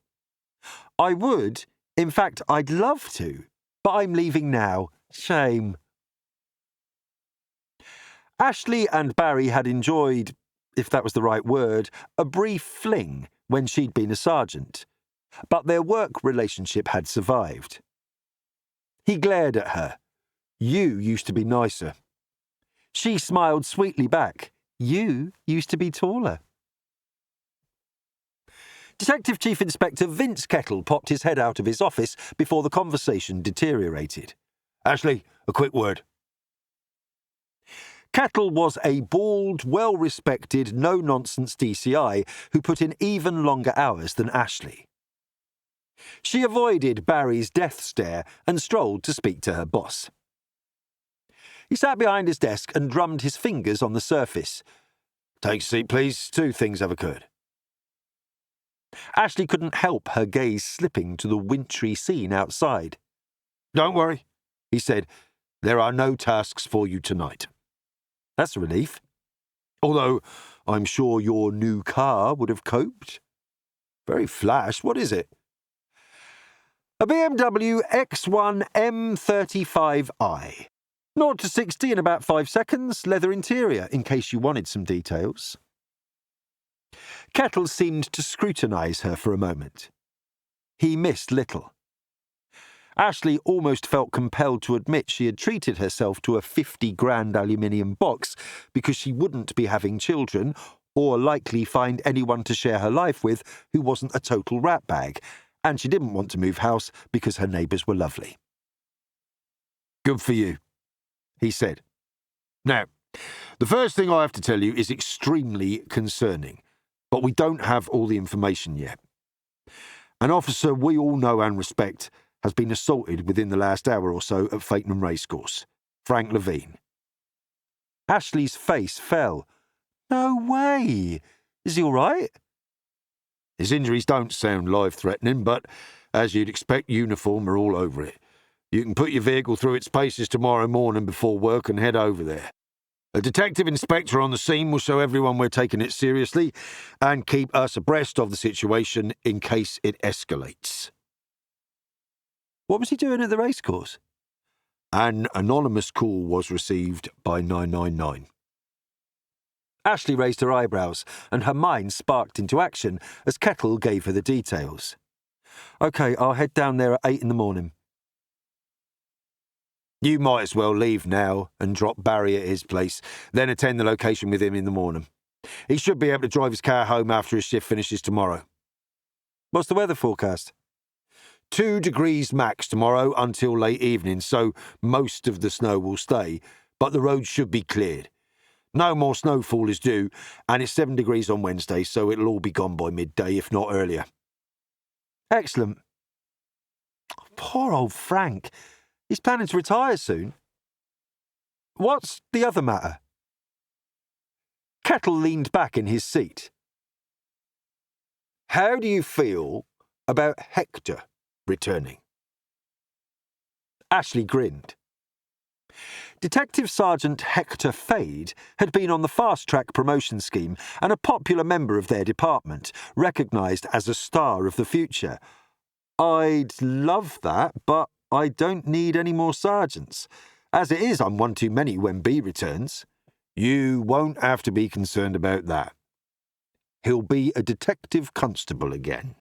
"I would. In fact, I'd love to. But I'm leaving now. Shame." Ashley and Barry had enjoyed, if that was the right word, a brief fling when she'd been a sergeant. But their work relationship had survived. He glared at her. "You used to be nicer." She smiled sweetly back. "You used to be taller." Detective Chief Inspector Vince Kettle popped his head out of his office before the conversation deteriorated. "Ashley, a quick word." Kettle was a bald, well-respected, no-nonsense DCI who put in even longer hours than Ashley. She avoided Barry's death stare and strolled to speak to her boss. He sat behind his desk and drummed his fingers on the surface. "Take a seat, please. 2 things have occurred." Ashley couldn't help her gaze slipping to the wintry scene outside. "Don't worry," he said. "There are no tasks for you tonight." "That's a relief. Although I'm sure your new car would have coped." "Very flash. What is it?" "A BMW X1 M35i. 0 to 60 in about 5 seconds, leather interior, in case you wanted some details." Kettle seemed to scrutinise her for a moment. He missed little. Ashley almost felt compelled to admit she had treated herself to a 50 grand aluminium box because she wouldn't be having children or likely find anyone to share her life with who wasn't a total ratbag, and she didn't want to move house because her neighbours were lovely. "Good for you," he said. "Now, the first thing I have to tell you is extremely concerning, but we don't have all the information yet. An officer we all know and respect has been assaulted within the last hour or so at Fakenham Racecourse. Frank Levine." Ashley's face fell. "No way! Is he all right?" "His injuries don't sound life-threatening, but, as you'd expect, uniform are all over it. You can put your vehicle through its paces tomorrow morning before work and head over there. A detective inspector on the scene will show everyone we're taking it seriously and keep us abreast of the situation in case it escalates." "What was he doing at the racecourse?" "An anonymous call was received by 999. Ashley raised her eyebrows, and her mind sparked into action as Kettle gave her the details. "OK, I'll head down there at 8 in the morning." "You might as well leave now and drop Barry at his place, then attend the location with him in the morning. He should be able to drive his car home after his shift finishes tomorrow." "What's the weather forecast?" 2 degrees max tomorrow until late evening, so most of the snow will stay, but the roads should be cleared. No more snowfall is due, and it's 7 degrees on Wednesday, so it'll all be gone by midday, if not earlier." "Excellent." Poor old Frank. He's planning to retire soon. "What's the other matter?" Kettle leaned back in his seat. "How do you feel about Hector returning?" Ashley grinned. Detective Sergeant Hector Fade had been on the fast-track promotion scheme and a popular member of their department, recognised as a star of the future. I'd love that, but I don't need any more sergeants. As it is, I'm one too many when B returns. You won't have to be concerned about that. He'll be a detective constable again.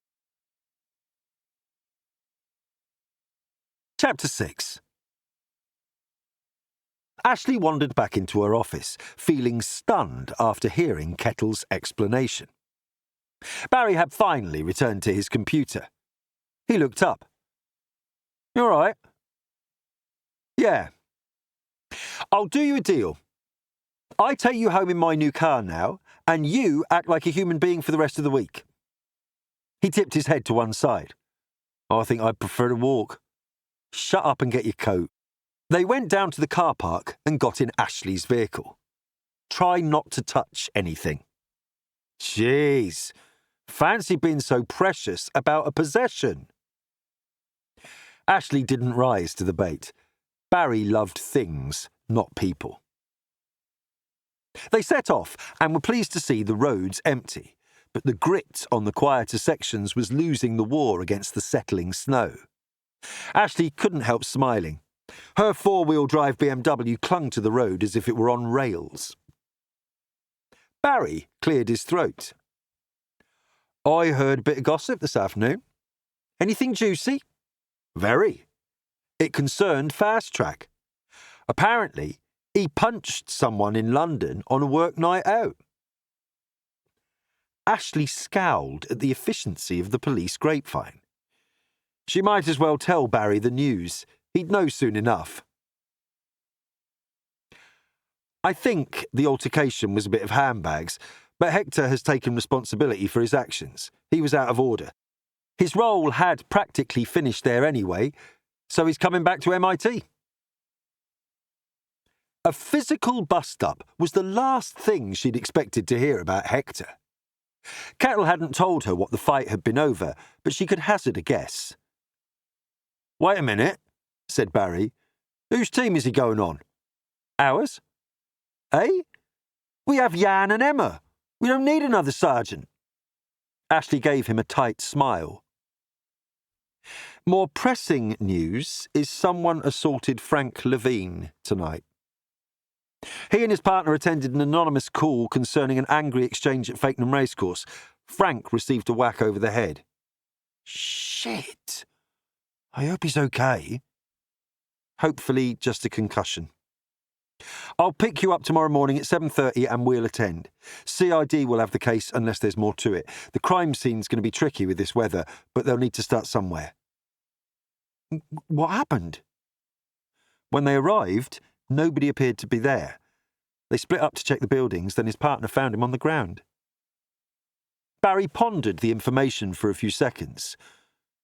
Chapter 6. Ashley wandered back into her office, feeling stunned after hearing Kettle's explanation. Barry had finally returned to his computer. He looked up. You all right? Yeah. I'll do you a deal. I take you home in my new car now, and you act like a human being for the rest of the week. He tipped his head to one side. I think I'd prefer to walk. Shut up and get your coat. They went down to the car park and got in Ashley's vehicle. Try not to touch anything. Jeez, fancy being so precious about a possession. Ashley didn't rise to the bait. Barry loved things, not people. They set off and were pleased to see the roads empty, but the grit on the quieter sections was losing the war against the settling snow. Ashley couldn't help smiling. Her four-wheel drive BMW clung to the road as if it were on rails. Barry cleared his throat. I heard a bit of gossip this afternoon. Anything juicy? Very. It concerned Fast Track. Apparently, he punched someone in London on a work night out. Ashley scowled at the efficiency of the police grapevine. She might as well tell Barry the news. He'd know soon enough. I think the altercation was a bit of handbags, but Hector has taken responsibility for his actions. He was out of order. His role had practically finished there anyway, so he's coming back to MIT. A physical bust-up was the last thing she'd expected to hear about Hector. Kettle hadn't told her what the fight had been over, but she could hazard a guess. Wait a minute, said Barry. Whose team is he going on? Ours? Eh? We have Jan and Emma. We don't need another sergeant. Ashley gave him a tight smile. More pressing news is someone assaulted Frank Levine tonight. He and his partner attended an anonymous call concerning an angry exchange at Fakenham racecourse. Frank received a whack over the head. Shit. I hope he's okay. Hopefully just a concussion. I'll pick you up tomorrow morning at 7:30 and we'll attend. CID will have the case unless there's more to it. The crime scene's going to be tricky with this weather, but they'll need to start somewhere. What happened? When they arrived, nobody appeared to be there. They split up to check the buildings, then his partner found him on the ground. Barry pondered the information for a few seconds.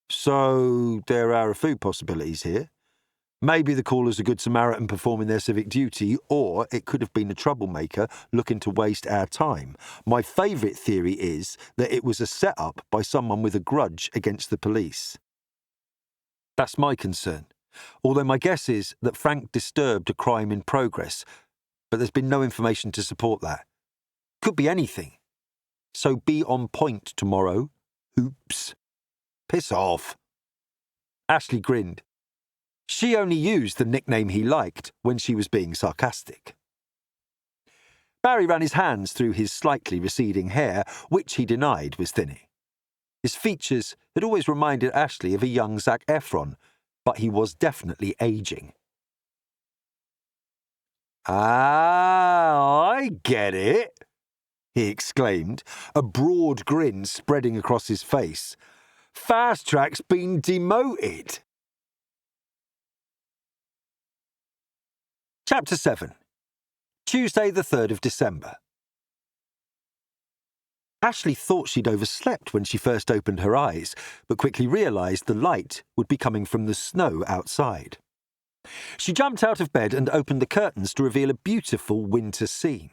So there are a few possibilities here. Maybe the caller's a good Samaritan performing their civic duty, or it could have been a troublemaker looking to waste our time. My favourite theory is that it was a set-up by someone with a grudge against the police. That's my concern, although my guess is that Frank disturbed a crime in progress, but there's been no information to support that. Could be anything. So be on point tomorrow. Oops. Piss off. Ashley grinned. She only used the nickname he liked when she was being sarcastic. Barry ran his hands through his slightly receding hair, which he denied was thinning. His features had always reminded Ashley of a young Zac Efron, but he was definitely aging. Ah, I get it, he exclaimed, a broad grin spreading across his face. Fast Track's been demoted. Chapter 7. Tuesday the 3rd of December. Ashley thought she'd overslept when she first opened her eyes, but quickly realised the light would be coming from the snow outside. She jumped out of bed and opened the curtains to reveal a beautiful winter scene.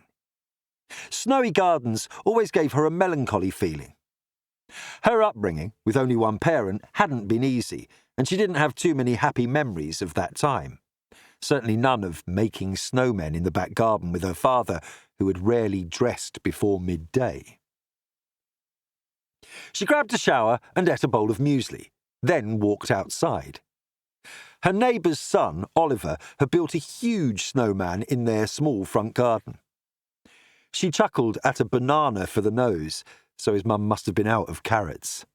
Snowy gardens always gave her a melancholy feeling. Her upbringing, with only one parent, hadn't been easy, and she didn't have too many happy memories of that time. Certainly none of making snowmen in the back garden with her father, who had rarely dressed before midday. She grabbed a shower and ate a bowl of muesli, then walked outside. Her neighbour's son, Oliver, had built a huge snowman in their small front garden. She chuckled at a banana for the nose, so his mum must have been out of carrots.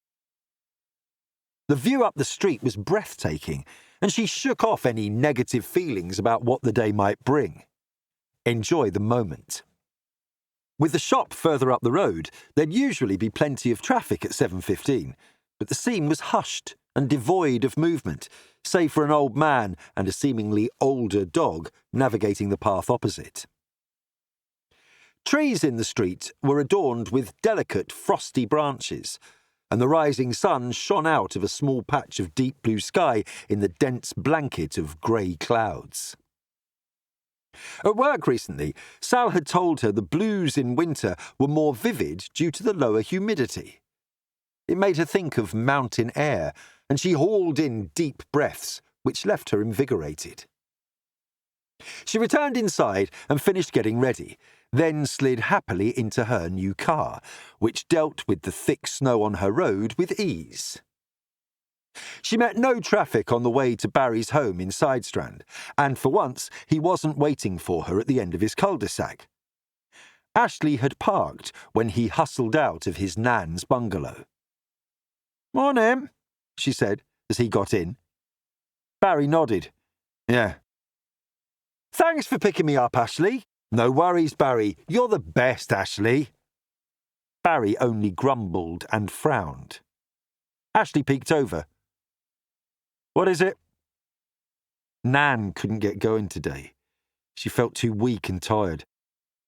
The view up the street was breathtaking, and she shook off any negative feelings about what the day might bring. Enjoy the moment. With the shop further up the road, there'd usually be plenty of traffic at 7:15, but the scene was hushed and devoid of movement, save for an old man and a seemingly older dog navigating the path opposite. Trees in the street were adorned with delicate, frosty branches, and the rising sun shone out of a small patch of deep blue sky in the dense blanket of grey clouds. At work recently, Sal had told her the blues in winter were more vivid due to the lower humidity. It made her think of mountain air, and she hauled in deep breaths, which left her invigorated. She returned inside and finished getting ready, then slid happily into her new car, which dealt with the thick snow on her road with ease. She met no traffic on the way to Barry's home in Sidestrand, and for once he wasn't waiting for her at the end of his cul-de-sac. Ashley had parked when he hustled out of his nan's bungalow. "Morning," she said as he got in. Barry nodded. "Yeah." "Thanks for picking me up, Ashley." "No worries, Barry. You're the best, Ashley." Barry only grumbled and frowned. Ashley peeked over. "What is it?" "Nan couldn't get going today. She felt too weak and tired.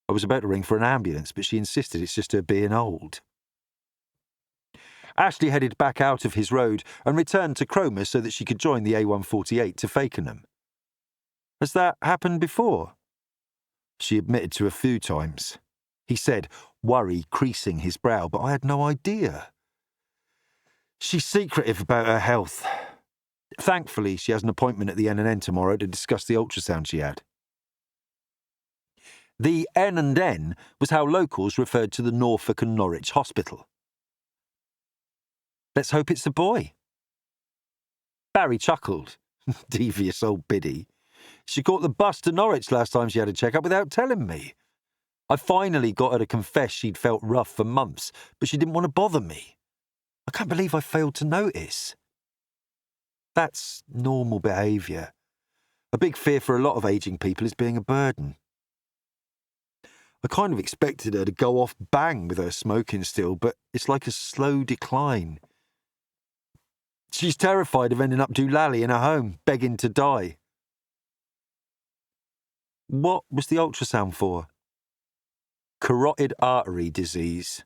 I was about to ring for an ambulance, but she insisted it's just her being old." Ashley headed back out of his road and returned to Cromer so that she could join the A148 to Fakenham. "Has that happened before?" "She admitted to a few times," he said, worry creasing his brow, "but I had no idea. She's secretive about her health. Thankfully, she has an appointment at the N&N tomorrow to discuss the ultrasound she had." The N&N was how locals referred to the Norfolk and Norwich hospital. "Let's hope it's a boy." Barry chuckled. Devious old biddy. She caught the bus to Norwich last time she had a checkup without telling me. I finally got her to confess she'd felt rough for months, but she didn't want to bother me. I can't believe I failed to notice. That's normal behaviour. A big fear for a lot of ageing people is being a burden. I kind of expected her to go off bang with her smoking still, but it's like a slow decline. She's terrified of ending up doolally in a home, begging to die. What was the ultrasound for? Carotid artery disease.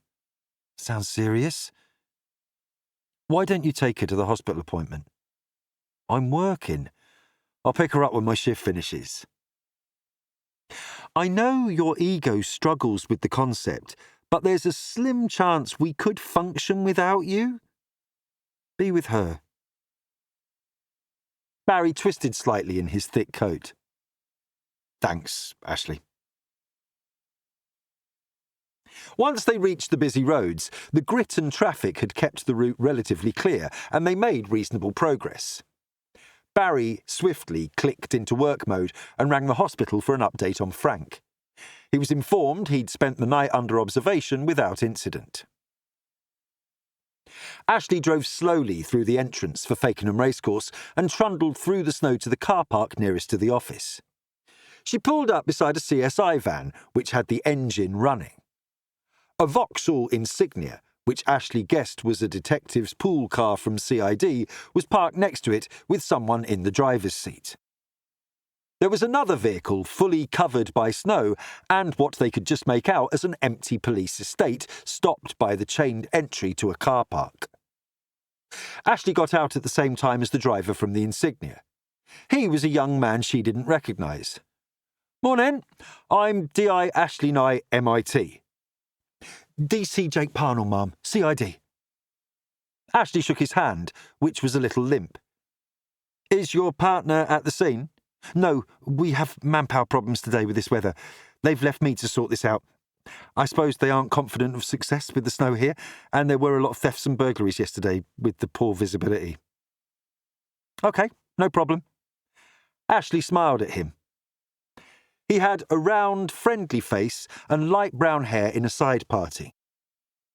Sounds serious. Why don't you take her to the hospital appointment? I'm working. I'll pick her up when my shift finishes. I know your ego struggles with the concept, but there's a slim chance we could function without you. Be with her. Barry twisted slightly in his thick coat. Thanks, Ashley. Once they reached the busy roads, the grit and traffic had kept the route relatively clear, and they made reasonable progress. Barry swiftly clicked into work mode and rang the hospital for an update on Frank. He was informed he'd spent the night under observation without incident. Ashley drove slowly through the entrance for Fakenham Racecourse and trundled through the snow to the car park nearest to the office. She pulled up beside a CSI van, which had the engine running. A Vauxhall Insignia, which Ashley guessed was a detective's pool car from CID, was parked next to it with someone in the driver's seat. There was another vehicle fully covered by snow and what they could just make out as an empty police estate stopped by the chained entry to a car park. Ashley got out at the same time as the driver from the Insignia. He was a young man she didn't recognise. "Morning, I'm D.I. Ashley Nye, MIT. DC Jake Parnell, Mum, CID. Ashley shook his hand, which was a little limp. "Is your partner at the scene?" "No, we have manpower problems today with this weather. They've left me to sort this out. I suppose they aren't confident of success with the snow here, and there were a lot of thefts and burglaries yesterday with the poor visibility." OK, no problem. Ashley smiled at him. He had a round, friendly face and light brown hair in a side parting.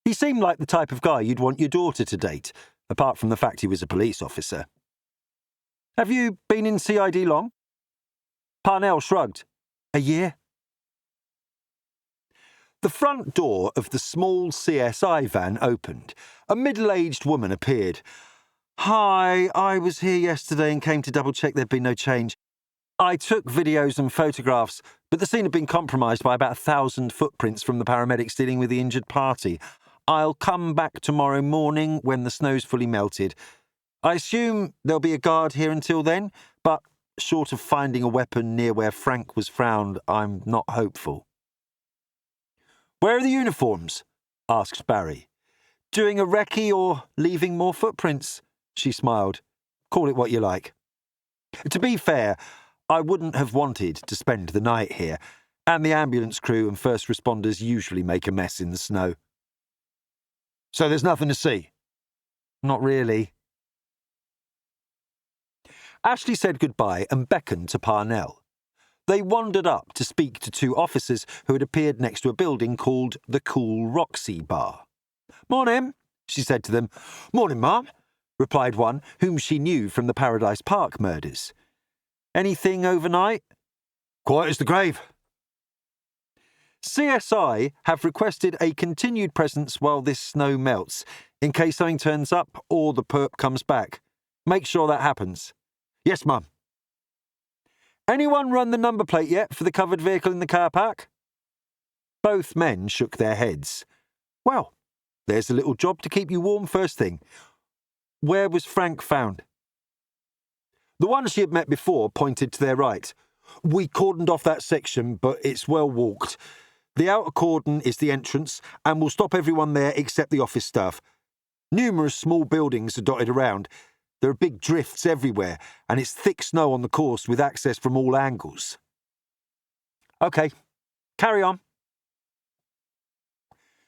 He seemed like the type of guy you'd want your daughter to date, apart from the fact he was a police officer. Have you been in CID long? Parnell shrugged. A year? The front door of the small CSI van opened. A middle-aged woman appeared. Hi, I was here yesterday and came to double-check there'd been no change. I took videos and photographs, but the scene had been compromised by about 1,000 footprints from the paramedics dealing with the injured party. I'll come back tomorrow morning when the snow's fully melted. I assume there'll be a guard here until then, but short of finding a weapon near where Frank was found, I'm not hopeful. Where are the uniforms? Asked Barry. Doing a recce or leaving more footprints? She smiled. Call it what you like. To be fair, I wouldn't have wanted to spend the night here, and the ambulance crew and first responders usually make a mess in the snow. So there's nothing to see? Not really. Ashley said goodbye and beckoned to Parnell. They wandered up to speak to two officers who had appeared next to a building called the Cool Roxy Bar. Morning, she said to them. Morning, ma'am, replied one, whom she knew from the Paradise Park murders. Anything overnight? Quiet as the grave. CSI have requested a continued presence while this snow melts, in case something turns up or the perp comes back. Make sure that happens. Yes, ma'am. Anyone run the number plate yet for the covered vehicle in the car park? Both men shook their heads. Well, there's a little job to keep you warm first thing. Where was Frank found? The one she had met before pointed to their right. We cordoned off that section, but it's well walked. The outer cordon is the entrance, and we'll stop everyone there except the office staff. Numerous small buildings are dotted around. There are big drifts everywhere, and it's thick snow on the course with access from all angles. OK, carry on.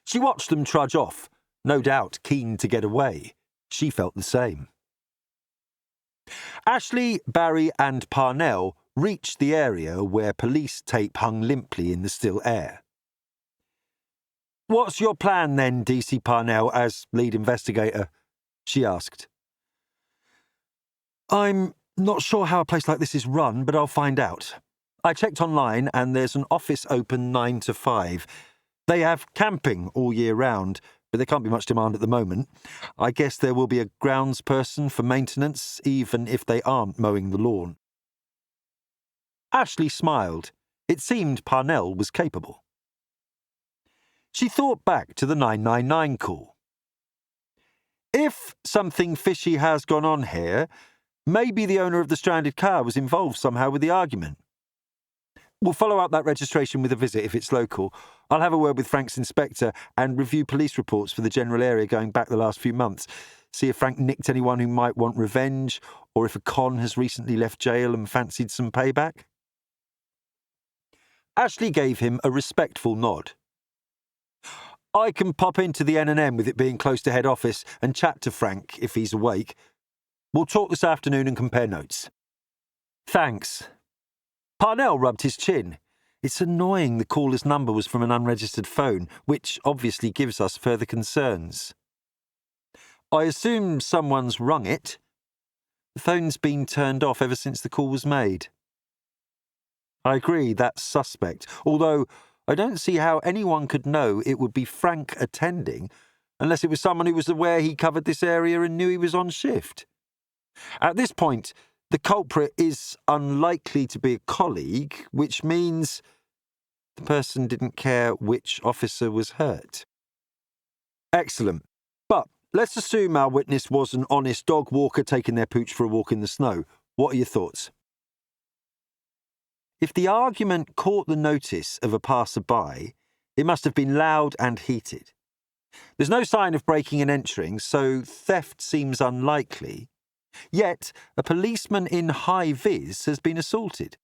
She watched them trudge off, no doubt keen to get away. She felt the same. Ashley, Barry and Parnell reached the area where police tape hung limply in the still air. What's your plan then, DC Parnell, as lead investigator? She asked. I'm not sure how a place like this is run, but I'll find out. I checked online and there's an office open 9 to 5. They have camping all year round, but there can't be much demand at the moment. I guess there will be a grounds person for maintenance, even if they aren't mowing the lawn. Ashley smiled. It seemed Parnell was capable. She thought back to the 999 call. If something fishy has gone on here, maybe the owner of the stranded car was involved somehow with the argument. We'll follow up that registration with a visit if it's local. I'll have a word with Frank's inspector and review police reports for the general area going back the last few months. See if Frank nicked anyone who might want revenge, or if a con has recently left jail and fancied some payback. Ashley gave him a respectful nod. I can pop into the N&M with it being close to head office and chat to Frank if he's awake. We'll talk this afternoon and compare notes. Thanks. Parnell rubbed his chin. It's annoying the caller's number was from an unregistered phone, which obviously gives us further concerns. I assume someone's rung it. The phone's been turned off ever since the call was made. I agree, that's suspect, although I don't see how anyone could know it would be Frank attending unless it was someone who was aware he covered this area and knew he was on shift. At this point, the culprit is unlikely to be a colleague, which means the person didn't care which officer was hurt. Excellent. But let's assume our witness was an honest dog walker taking their pooch for a walk in the snow. What are your thoughts? If the argument caught the notice of a passerby, it must have been loud and heated. There's no sign of breaking and entering, so theft seems unlikely. Yet, a policeman in high-vis has been assaulted.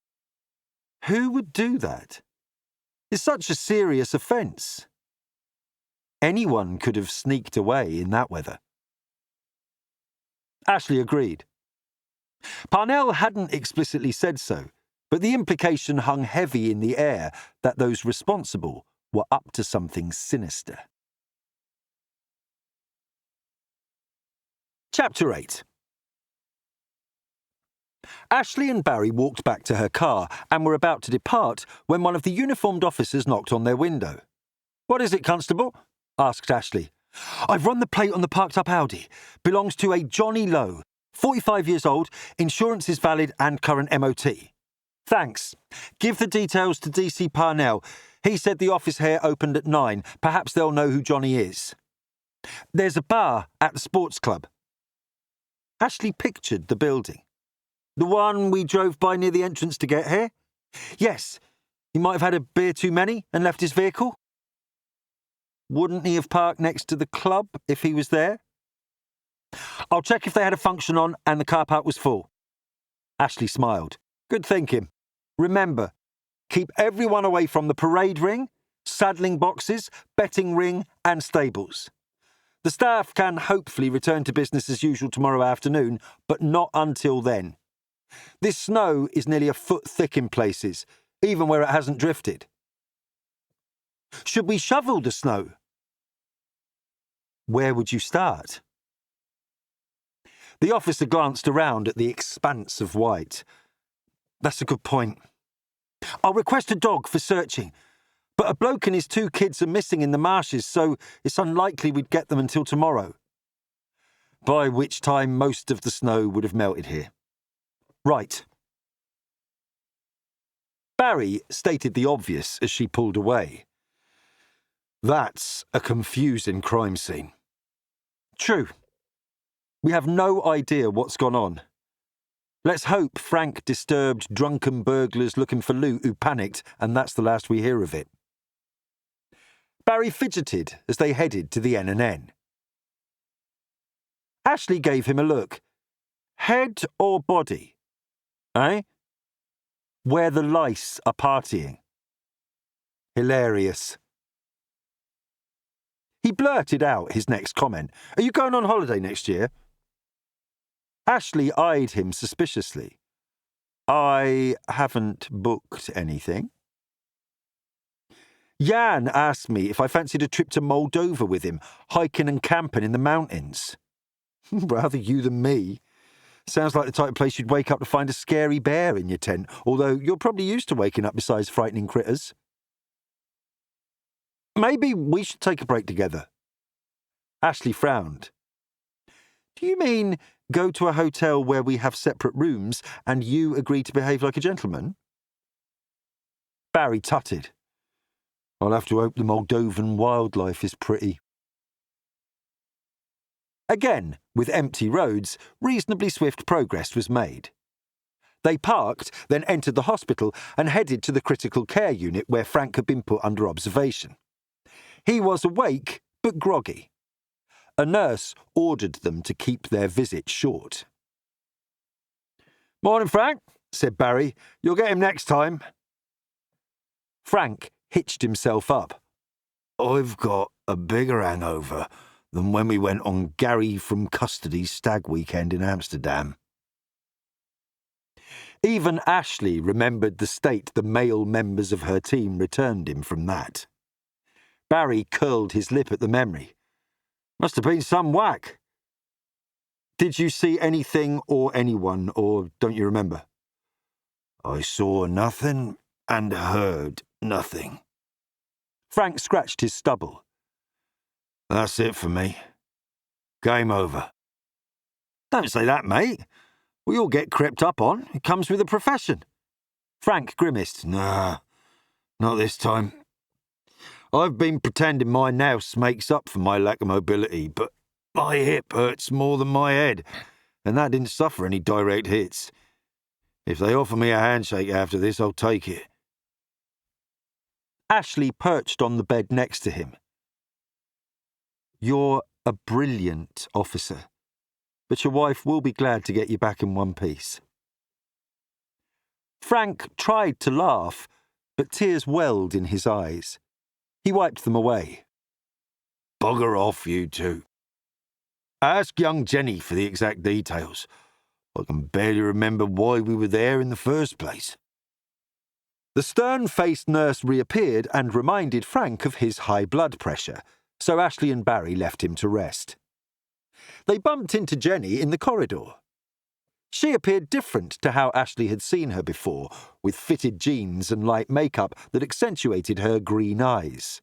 Who would do that? It's such a serious offence. Anyone could have sneaked away in that weather. Ashley agreed. Parnell hadn't explicitly said so, but the implication hung heavy in the air that those responsible were up to something sinister. Chapter 8. Ashley and Barry walked back to her car and were about to depart when one of the uniformed officers knocked on their window. "What is it, Constable?" asked Ashley. "I've run the plate on the parked-up Audi. Belongs to a Johnny Lowe, 45 years old, insurance is valid and current MOT. "Thanks. Give the details to DC Parnell. He said the office here opened at 9. Perhaps they'll know who Johnny is." "There's a bar at the sports club." Ashley pictured the building. "The one we drove by near the entrance to get here?" "Yes. He might have had a beer too many and left his vehicle." "Wouldn't he have parked next to the club if he was there?" "I'll check if they had a function on and the car park was full." Ashley smiled. "Good thinking. Remember, keep everyone away from the parade ring, saddling boxes, betting ring and stables. The staff can hopefully return to business as usual tomorrow afternoon, but not until then. This snow is nearly a foot thick in places, even where it hasn't drifted." "Should we shovel the snow?" "Where would you start?" The officer glanced around at the expanse of white. "That's a good point. I'll request a dog for searching, but a bloke and his 2 kids are missing in the marshes, so it's unlikely we'd get them until tomorrow. By which time most of the snow would have melted here." "Right." Barry stated the obvious as she pulled away. "That's a confusing crime scene." "True. We have no idea what's gone on. Let's hope Frank disturbed drunken burglars looking for loot who panicked, and that's the last we hear of it." Barry fidgeted as they headed to the N&N. Ashley gave him a look. "Head or body? Eh?" "Where the lice are partying." "Hilarious." He blurted out his next comment. "Are you going on holiday next year?" Ashley eyed him suspiciously. "I haven't booked anything." "Jan asked me if I fancied a trip to Moldova with him, hiking and camping in the mountains." "Rather you than me. Sounds like the type of place you'd wake up to find a scary bear in your tent, although you're probably used to waking up beside frightening critters." "Maybe we should take a break together." Ashley frowned. "Do you mean go to a hotel where we have separate rooms and you agree to behave like a gentleman?" Barry tutted. "I'll have to hope the Moldovan wildlife is pretty." Again, with empty roads, reasonably swift progress was made. They parked, then entered the hospital and headed to the critical care unit where Frank had been put under observation. He was awake, but groggy. A nurse ordered them to keep their visit short. "Morning, Frank," said Barry. "You'll get him next time." Frank hitched himself up. "I've got a bigger hangover than when we went on Gary from Custody's stag weekend in Amsterdam." Even Ashley remembered the state the male members of her team returned him from that. Barry curled his lip at the memory. "Must have been some whack." "Did you see anything or anyone, or don't you remember?" "I saw nothing and heard nothing." Frank scratched his stubble. "That's it for me. Game over." "Don't say that, mate. We all get crept up on. It comes with the profession." Frank grimaced. "Nah, not this time. I've been pretending my nous makes up for my lack of mobility, but my hip hurts more than my head, and that didn't suffer any direct hits. If they offer me a handshake after this, I'll take it." Ashley perched on the bed next to him. "You're a brilliant officer, but your wife will be glad to get you back in one piece." Frank tried to laugh, but tears welled in his eyes. He wiped them away. "Bugger off, you two. Ask young Jenny for the exact details. I can barely remember why we were there in the first place. The stern-faced nurse reappeared and reminded Frank of his high blood pressure, so Ashley and Barry left him to rest. They bumped into Jenny in the corridor. She appeared different to how Ashley had seen her before, with fitted jeans and light makeup that accentuated her green eyes.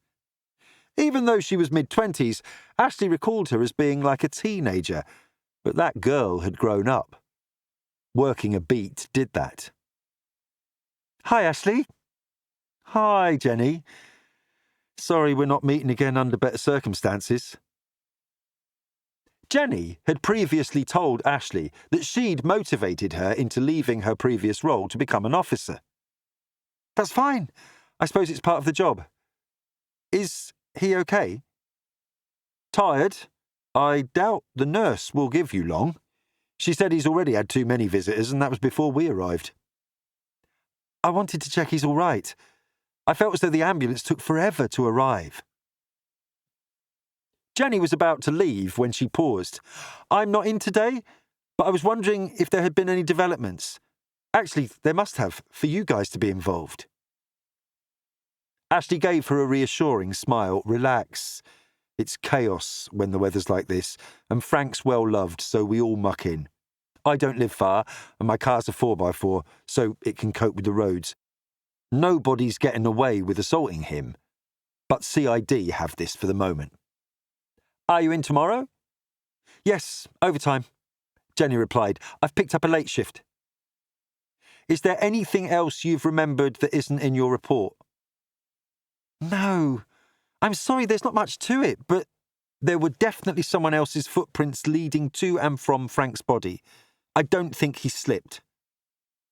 Even though she was mid-20s, Ashley recalled her as being like a teenager, but that girl had grown up. Working a beat did that. "Hi, Ashley." "Hi, Jenny. Sorry we're not meeting again under better circumstances." Jenny had previously told Ashley that she'd motivated her into leaving her previous role to become an officer. "That's fine. I suppose it's part of the job. Is he okay?" "Tired. I doubt the nurse will give you long. She said he's already had too many visitors, and that was before we arrived." "I wanted to check he's all right. I felt as though the ambulance took forever to arrive." Jenny was about to leave when she paused. "I'm not in today, but I was wondering if there had been any developments. Actually, there must have, for you guys to be involved." Ashley gave her a reassuring smile. "Relax. It's chaos when the weather's like this, and Frank's well loved, so we all muck in. I don't live far, and my car's a 4x4, so it can cope with the roads. Nobody's getting away with assaulting him, but CID have this for the moment." "Are you in tomorrow?" "Yes, overtime," Jenny replied. "I've picked up a late shift." "Is there anything else you've remembered that isn't in your report?" "No. I'm sorry there's not much to it, but there were definitely someone else's footprints leading to and from Frank's body. I don't think he slipped."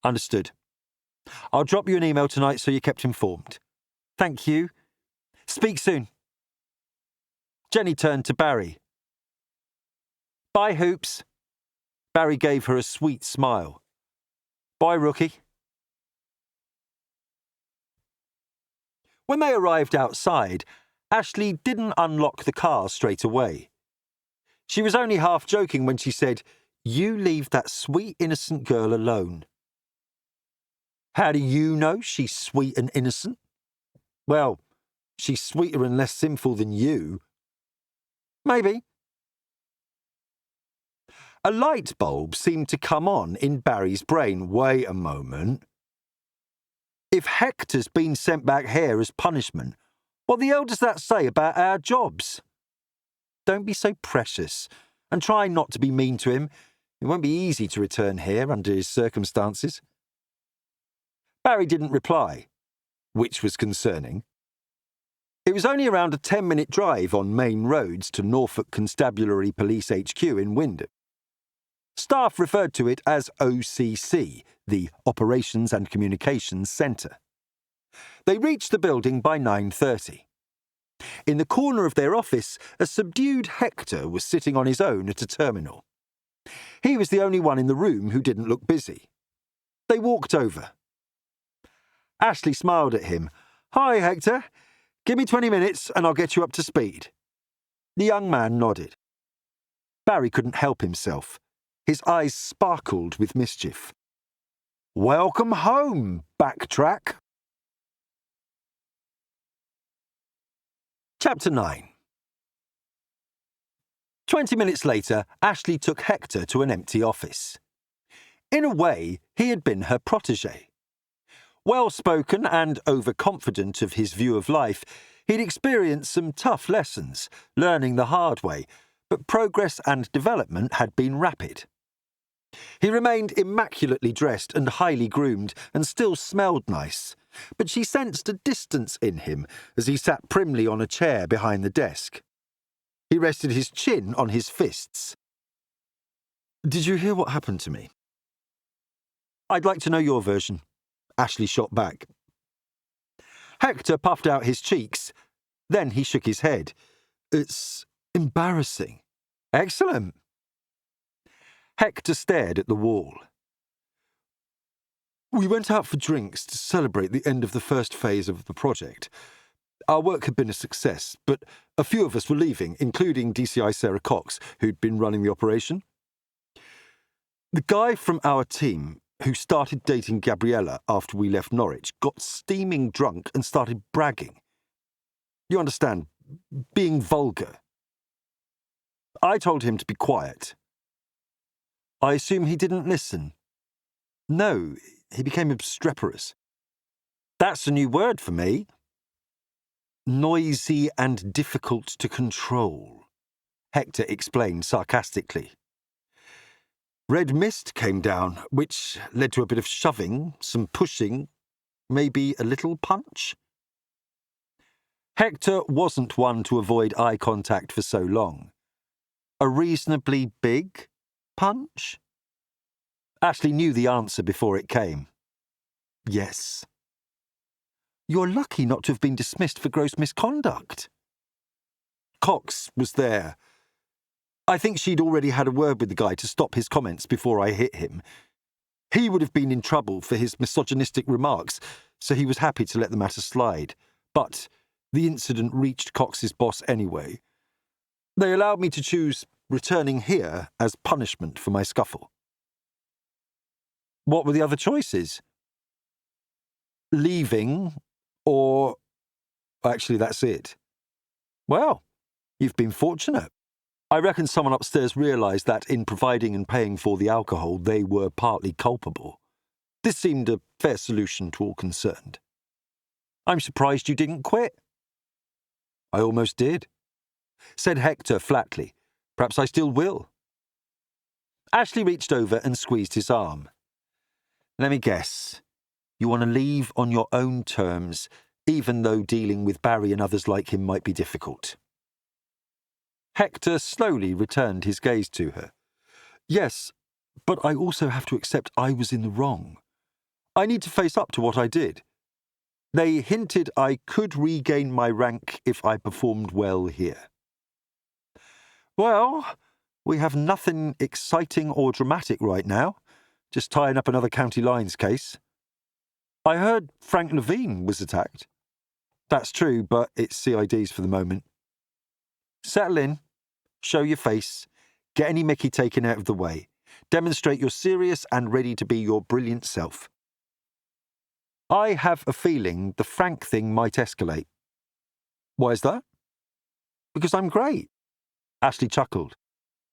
"Understood. I'll drop you an email tonight so you're kept informed." "Thank you. Speak soon." Jenny turned to Barry. "Bye, Hoops." Barry gave her a sweet smile. "Bye, Rookie." When they arrived outside, Ashley didn't unlock the car straight away. She was only half joking when she said, "You leave that sweet, innocent girl alone." "How do you know she's sweet and innocent?" "Well, she's sweeter and less sinful than you." "Maybe." A light bulb seemed to come on in Barry's brain. Wait a moment. If Hector's been sent back here as punishment, what the hell does that say about our jobs? Don't be so precious, and try not to be mean to him. It won't be easy to return here under his circumstances. Barry didn't reply, which was concerning. It was only around a 10-minute drive on main roads to Norfolk Constabulary Police HQ in Wyndham. Staff referred to it as OCC, the Operations and Communications Centre. They reached the building by 9:30. In the corner of their office, a subdued Hector was sitting on his own at a terminal. He was the only one in the room who didn't look busy. They walked over. Ashley smiled at him. "Hi, Hector. Give me 20 minutes and I'll get you up to speed." The young man nodded. Barry couldn't help himself. His eyes sparkled with mischief. "Welcome home, backtrack." Chapter 9. 20 minutes later, Ashley took Hector to an empty office. In a way, he had been her protégé. Well-spoken and overconfident of his view of life, he'd experienced some tough lessons, learning the hard way, but progress and development had been rapid. He remained immaculately dressed and highly groomed and still smelled nice, but she sensed a distance in him as he sat primly on a chair behind the desk. He rested his chin on his fists. "Did you hear what happened to me?" "I'd like to know your version," Ashley shot back. Hector puffed out his cheeks. Then he shook his head. "It's embarrassing." "Excellent." Hector stared at the wall. "We went out for drinks to celebrate the end of the first phase of the project. Our work had been a success, but a few of us were leaving, including DCI Sarah Cox, who'd been running the operation. The guy from our team who started dating Gabriella after we left Norwich got steaming drunk and started bragging. You understand, being vulgar. I told him to be quiet. I assume he didn't listen. No, he became obstreperous. That's a new word for me. Noisy and difficult to control, Hector explained sarcastically. Red mist came down, which led to a bit of shoving, some pushing, maybe a little punch. Hector wasn't one to avoid eye contact for so long. A reasonably big punch? Ashley knew the answer before it came. Yes. You're lucky not to have been dismissed for gross misconduct. Cox was there. I think she'd already had a word with the guy to stop his comments before I hit him. He would have been in trouble for his misogynistic remarks, so he was happy to let the matter slide. But the incident reached Cox's boss anyway. They allowed me to choose returning here as punishment for my scuffle. What were the other choices? Leaving, or... Actually, that's it. Well, you've been fortunate. I reckon someone upstairs realised that in providing and paying for the alcohol, they were partly culpable. This seemed a fair solution to all concerned. I'm surprised you didn't quit. I almost did, said Hector flatly. Perhaps I still will. Ashley reached over and squeezed his arm. Let me guess. You want to leave on your own terms, even though dealing with Barry and others like him might be difficult. Hector slowly returned his gaze to her. Yes, but I also have to accept I was in the wrong. I need to face up to what I did. They hinted I could regain my rank if I performed well here. Well, we have nothing exciting or dramatic right now, just tying up another county lines case. I heard Frank Levine was attacked. That's true, but it's CIDs for the moment. Settle in, show your face, get any mickey taken out of the way, demonstrate you're serious and ready to be your brilliant self. I have a feeling the Frank thing might escalate. Why is that? Because I'm great. Ashley chuckled.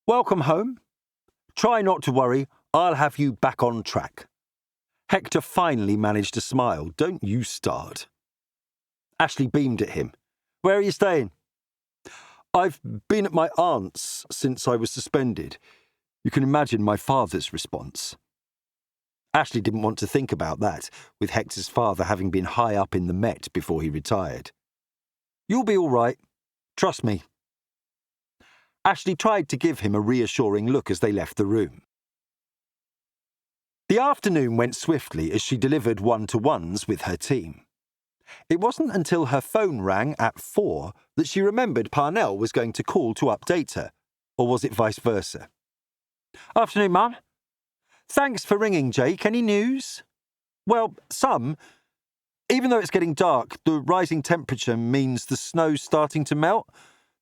Welcome home. Try not to worry, I'll have you back on track. Hector finally managed to smile. Don't you start. Ashley beamed at him. Where are you staying? I've been at my aunt's since I was suspended. You can imagine my father's response. Ashley didn't want to think about that, with Hector's father having been high up in the Met before he retired. You'll be all right. Trust me. Ashley tried to give him a reassuring look as they left the room. The afternoon went swiftly as she delivered one-to-ones with her team. It wasn't until her phone rang at 4 that she remembered Parnell was going to call to update her, or was it vice versa? Afternoon, Mum. Thanks for ringing, Jake. Any news? Well, some. Even though it's getting dark, the rising temperature means the snow's starting to melt.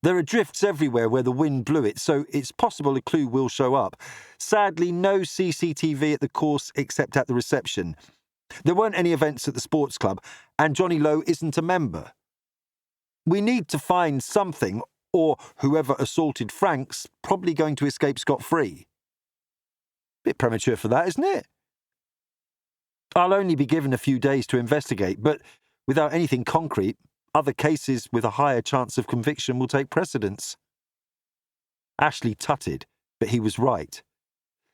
There are drifts everywhere where the wind blew it, so it's possible a clue will show up. Sadly, no CCTV at the course except at the reception. There weren't any events at the sports club, and Johnny Lowe isn't a member. We need to find something, or whoever assaulted Frank's probably going to escape scot-free. Bit premature for that, isn't it? I'll only be given a few days to investigate, but without anything concrete, other cases with a higher chance of conviction will take precedence. Ashley tutted, but he was right.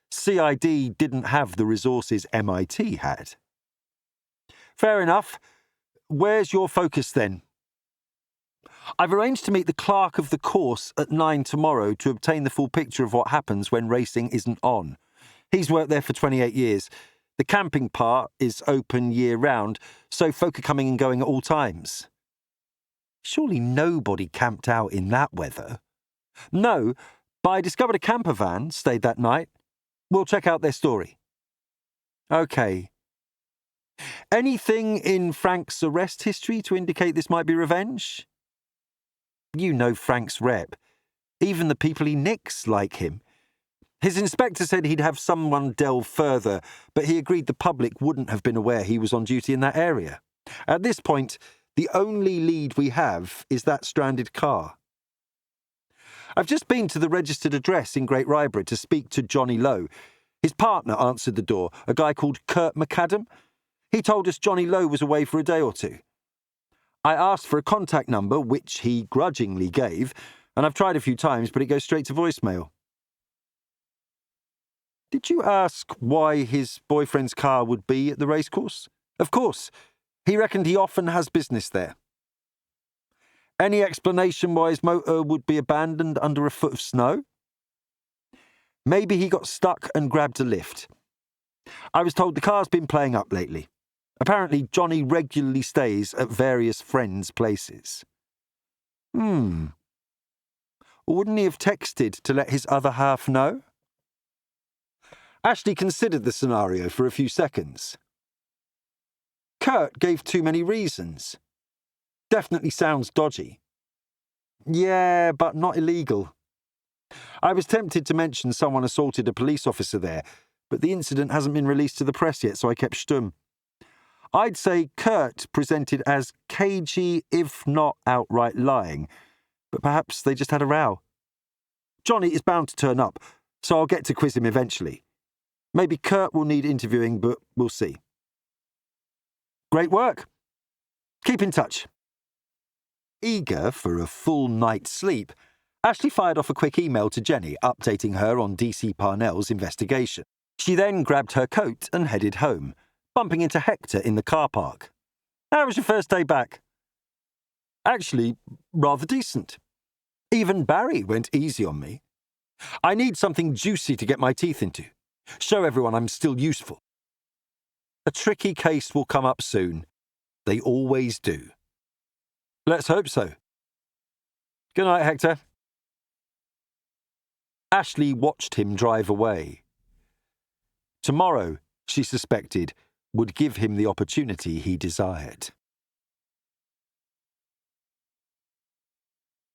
CID didn't have the resources MIT had. Fair enough. Where's your focus then? I've arranged to meet the clerk of the course at 9 tomorrow to obtain the full picture of what happens when racing isn't on. He's worked there for 28 years. The camping part is open year-round, so folk are coming and going at all times. Surely nobody camped out in that weather. No, but I discovered a camper van stayed that night. We'll check out their story. OK. Anything in Frank's arrest history to indicate this might be revenge? You know Frank's rep. Even the people he nicks like him. His inspector said he'd have someone delve further, but he agreed the public wouldn't have been aware he was on duty in that area. At this point, the only lead we have is that stranded car. I've just been to the registered address in Great Ryborough to speak to Johnny Lowe. His partner answered the door, a guy called Kurt McAdam. He told us Johnny Lowe was away for a day or two. I asked for a contact number, which he grudgingly gave, and I've tried a few times, but it goes straight to voicemail. Did you ask why his boyfriend's car would be at the racecourse? Of course. He reckoned he often has business there. Any explanation why his motor would be abandoned under a foot of snow? Maybe he got stuck and grabbed a lift. I was told the car's been playing up lately. Apparently, Johnny regularly stays at various friends' places. Wouldn't he have texted to let his other half know? Ashley considered the scenario for a few seconds. Kurt gave too many reasons. Definitely sounds dodgy. Yeah, but not illegal. I was tempted to mention someone assaulted a police officer there, but the incident hasn't been released to the press yet, so I kept stum. I'd say Kurt presented as cagey, if not outright lying, but perhaps they just had a row. Johnny is bound to turn up, so I'll get to quiz him eventually. Maybe Kurt will need interviewing, but we'll see. Great work. Keep in touch. Eager for a full night's sleep, Ashley fired off a quick email to Jenny, updating her on DC Parnell's investigation. She then grabbed her coat and headed home, bumping into Hector in the car park. How was your first day back? Actually, rather decent. Even Barry went easy on me. I need something juicy to get my teeth into. Show everyone I'm still useful. A tricky case will come up soon. They always do. Let's hope so. Good night, Hector. Ashley watched him drive away. Tomorrow, she suspected, would give him the opportunity he desired.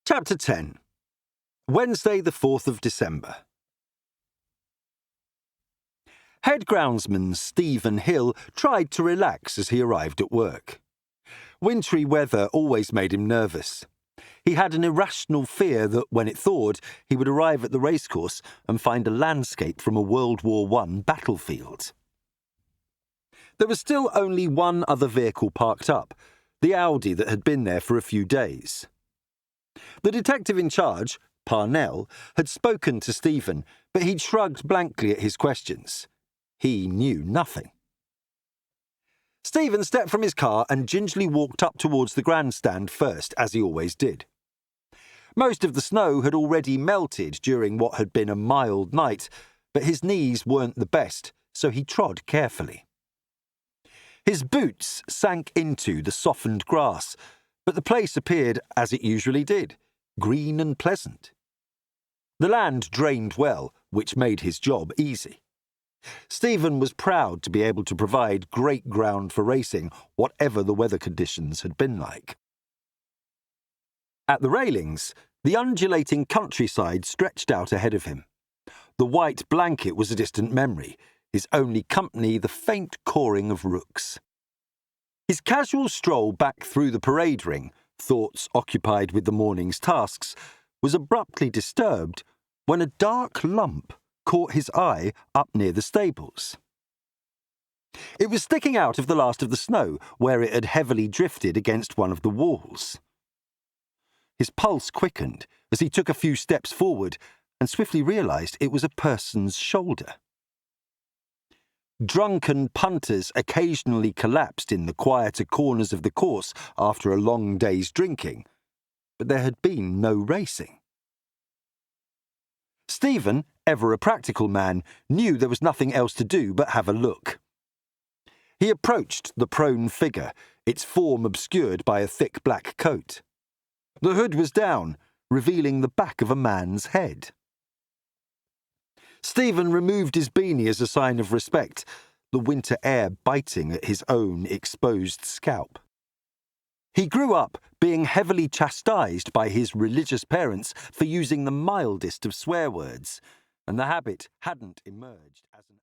Chapter 10. Wednesday, the 4th of December. Head groundsman Stephen Hill tried to relax as he arrived at work. Wintry weather always made him nervous. He had an irrational fear that when it thawed, he would arrive at the racecourse and find a landscape from a World War I battlefield. There was still only one other vehicle parked up, the Audi that had been there for a few days. The detective in charge, Parnell, had spoken to Stephen, but he'd shrugged blankly at his questions. He knew nothing. Stephen stepped from his car and gingerly walked up towards the grandstand first, as he always did. Most of the snow had already melted during what had been a mild night, but his knees weren't the best, so he trod carefully. His boots sank into the softened grass, but the place appeared as it usually did, green and pleasant. The land drained well, which made his job easy. Stephen was proud to be able to provide great ground for racing, whatever the weather conditions had been like. At the railings, the undulating countryside stretched out ahead of him. The white blanket was a distant memory, his only company the faint cawing of rooks. His casual stroll back through the parade ring, thoughts occupied with the morning's tasks, was abruptly disturbed when a dark lump caught his eye up near the stables. It was sticking out of the last of the snow, where it had heavily drifted against one of the walls. His pulse quickened as he took a few steps forward and swiftly realised it was a person's shoulder. Drunken punters occasionally collapsed in the quieter corners of the course after a long day's drinking, but there had been no racing. Stephen, ever a practical man, knew there was nothing else to do but have a look. He approached the prone figure, its form obscured by a thick black coat. The hood was down, revealing the back of a man's head. Stephen removed his beanie as a sign of respect, the winter air biting at his own exposed scalp. He grew up being heavily chastised by his religious parents for using the mildest of swear words, and the habit hadn't emerged as an